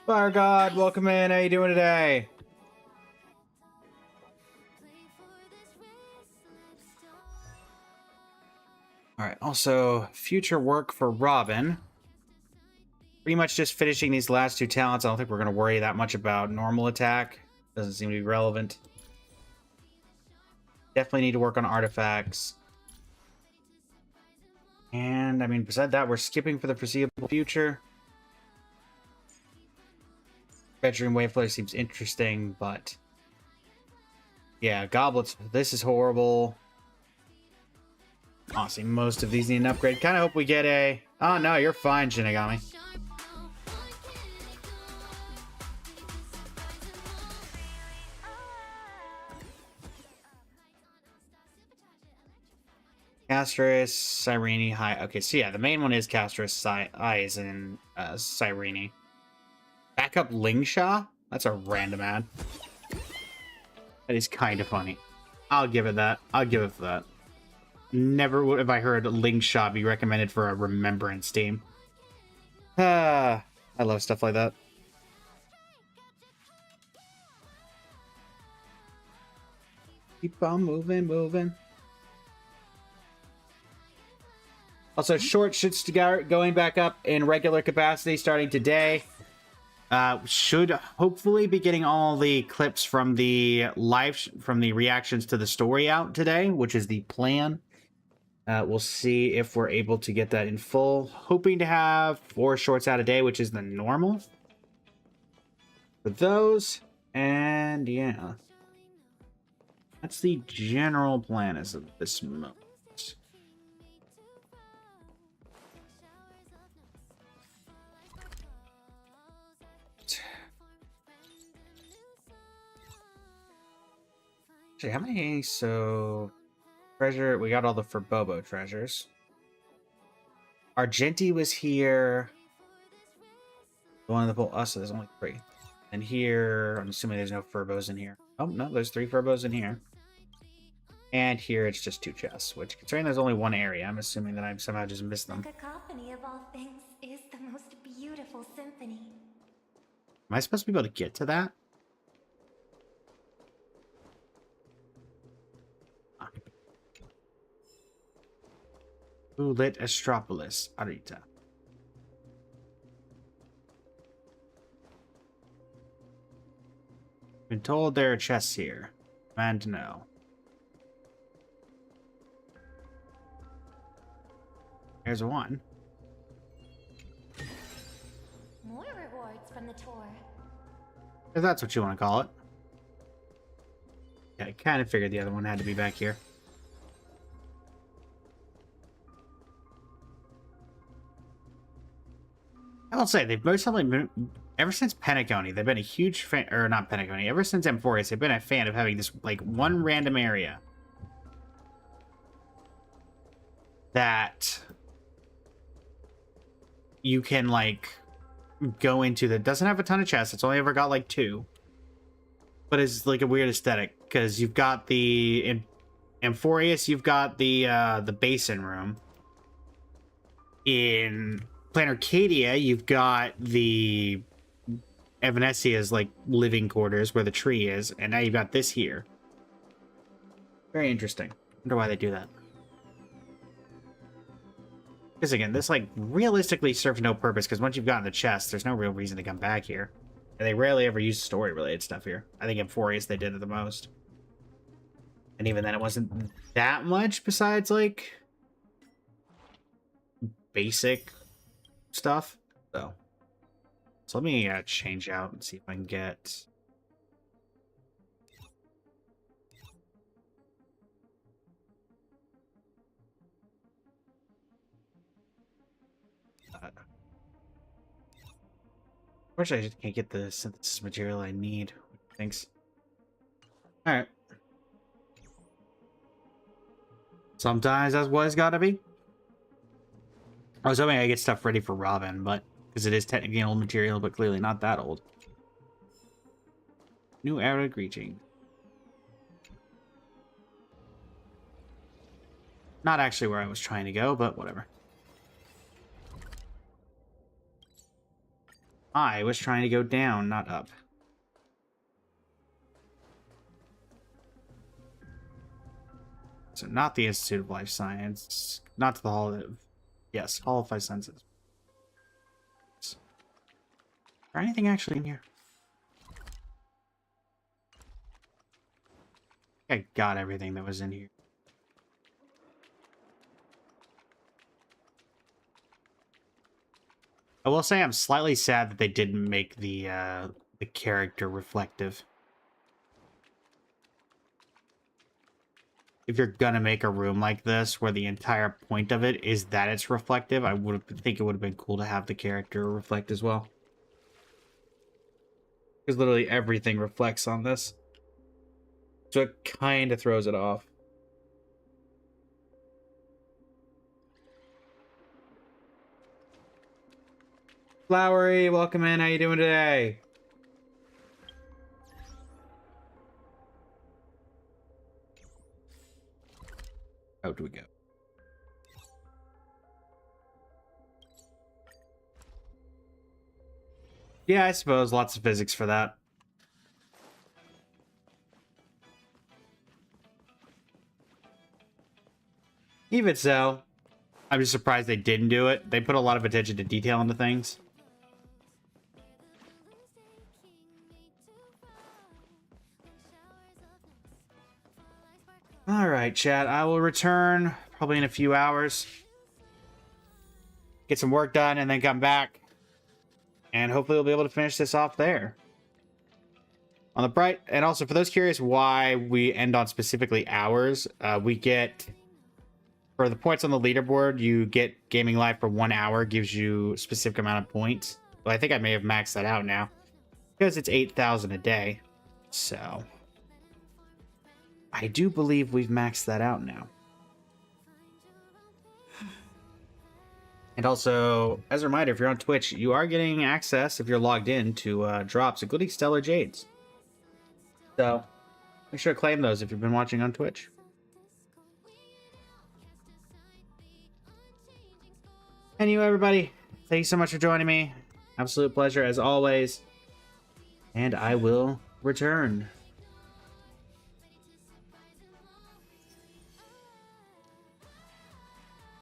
Fire God, welcome in. How you doing today? Alright, also, future work for Robin. Pretty much just finishing these last 2 talents. I don't think we're going to worry that much about normal attack. Doesn't seem to be relevant. Definitely need to work on artifacts. And, I mean, beside that, we're skipping for the foreseeable future. Bedroom Waveflare seems interesting, but... yeah, goblets. This is horrible. Honestly, most of these need an upgrade. Kind of hope we get a... oh, no, you're fine, Shinigami. Castris, Cyrene, High. Okay, so yeah, the main one is Castris, Eyes, and Cyrene. Backup Lingshaw? That's a random ad. That is kind of funny. I'll give it that. I'll give it that. Never would have I heard Lingshaw be recommended for a remembrance team. I love stuff like that. Keep on moving, moving. Also, short should start going back up in regular capacity starting today. Should hopefully be getting all the clips from the from the reactions to the story out today, which is the plan. We'll see if we're able to get that in full. Hoping to have 4 shorts out a day, which is the normal for those. And yeah, that's the general plan as of this moment. Actually, how many? So, treasure. We got all the Forbobo treasures. Argenti was here. The one in the pool. Oh, so there's only 3. And here, I'm assuming there's no Furbos in here. Oh, no, there's 3 Furbos in here. And here it's just 2 chests, which, considering there's only 1 area, I'm assuming that I've somehow just missed them. The cacophony of all things is the most beautiful wonderful symphony. Am I supposed to be able to get to that? Who lit Astropolis? Arita. Been told there are chests here. Man to know. There's one. More rewards from the tour. If that's what you want to call it. Yeah, I kind of figured the other one had to be back here. I will say, they've most certainly been, ever since Pentaconi, they've been a huge fan, or not Pentaconi, ever since Amphorius, they've been a fan of having this, like, one random area that you can, like, go into that doesn't have a ton of chests. It's only ever got, like, 2. But it's, like, a weird aesthetic, because you've got the, in Amphorius, you've got the basin room. In Planet Arcadia, you've got the Evanesia's like living quarters where the tree is, and now you've got this here. Very interesting. Wonder why they do that. Because again, this like realistically serves no purpose, because once you've gotten the chest, there's no real reason to come back here. And they rarely ever use story-related stuff here. I think in Amphorius they did it the most. And even then it wasn't that much besides like basic stuff. So let me change out and see if I can get unfortunately, I just can't get the synthesis material I need. Thanks. Alright. Sometimes that's what it's gotta be. I was hoping I get stuff ready for Robin, but because it is technically an old material, but clearly not that old. New era greeting. Not actually where I was trying to go, but whatever. I was trying to go down, not up. So not the Institute of Life Science, not to the Hall of... Yes, Hall of Five Senses. Is there anything actually in here? I got everything that was in here. I will say I'm slightly sad that they didn't make the character reflective. If you're gonna make a room like this, where the entire point of it is that it's reflective, I would think it would have been cool to have the character reflect as well. Because literally everything reflects on this. So it kind of throws it off. Flowery, welcome in. How you doing today? How do we go? Yeah, I suppose lots of physics for that. Even so, I'm just surprised they didn't do it. They put a lot of attention to detail into things. Alright, chat. I will return probably in a few hours. Get some work done and then come back. And hopefully we'll be able to finish this off there. On the bright, and also for those curious why we end on specifically hours, we get, for the points on the leaderboard, you get gaming life for 1 hour, gives you a specific amount of points. Well, I think I may have maxed that out now, because it's 8,000 a day. So I do believe we've maxed that out now. And also, as a reminder, if you're on Twitch, you are getting access, if you're logged in, to drops, including Stellar Jades. So, make sure to claim those if you've been watching on Twitch. And you, everybody, thank you so much for joining me. Absolute pleasure as always. And I will return.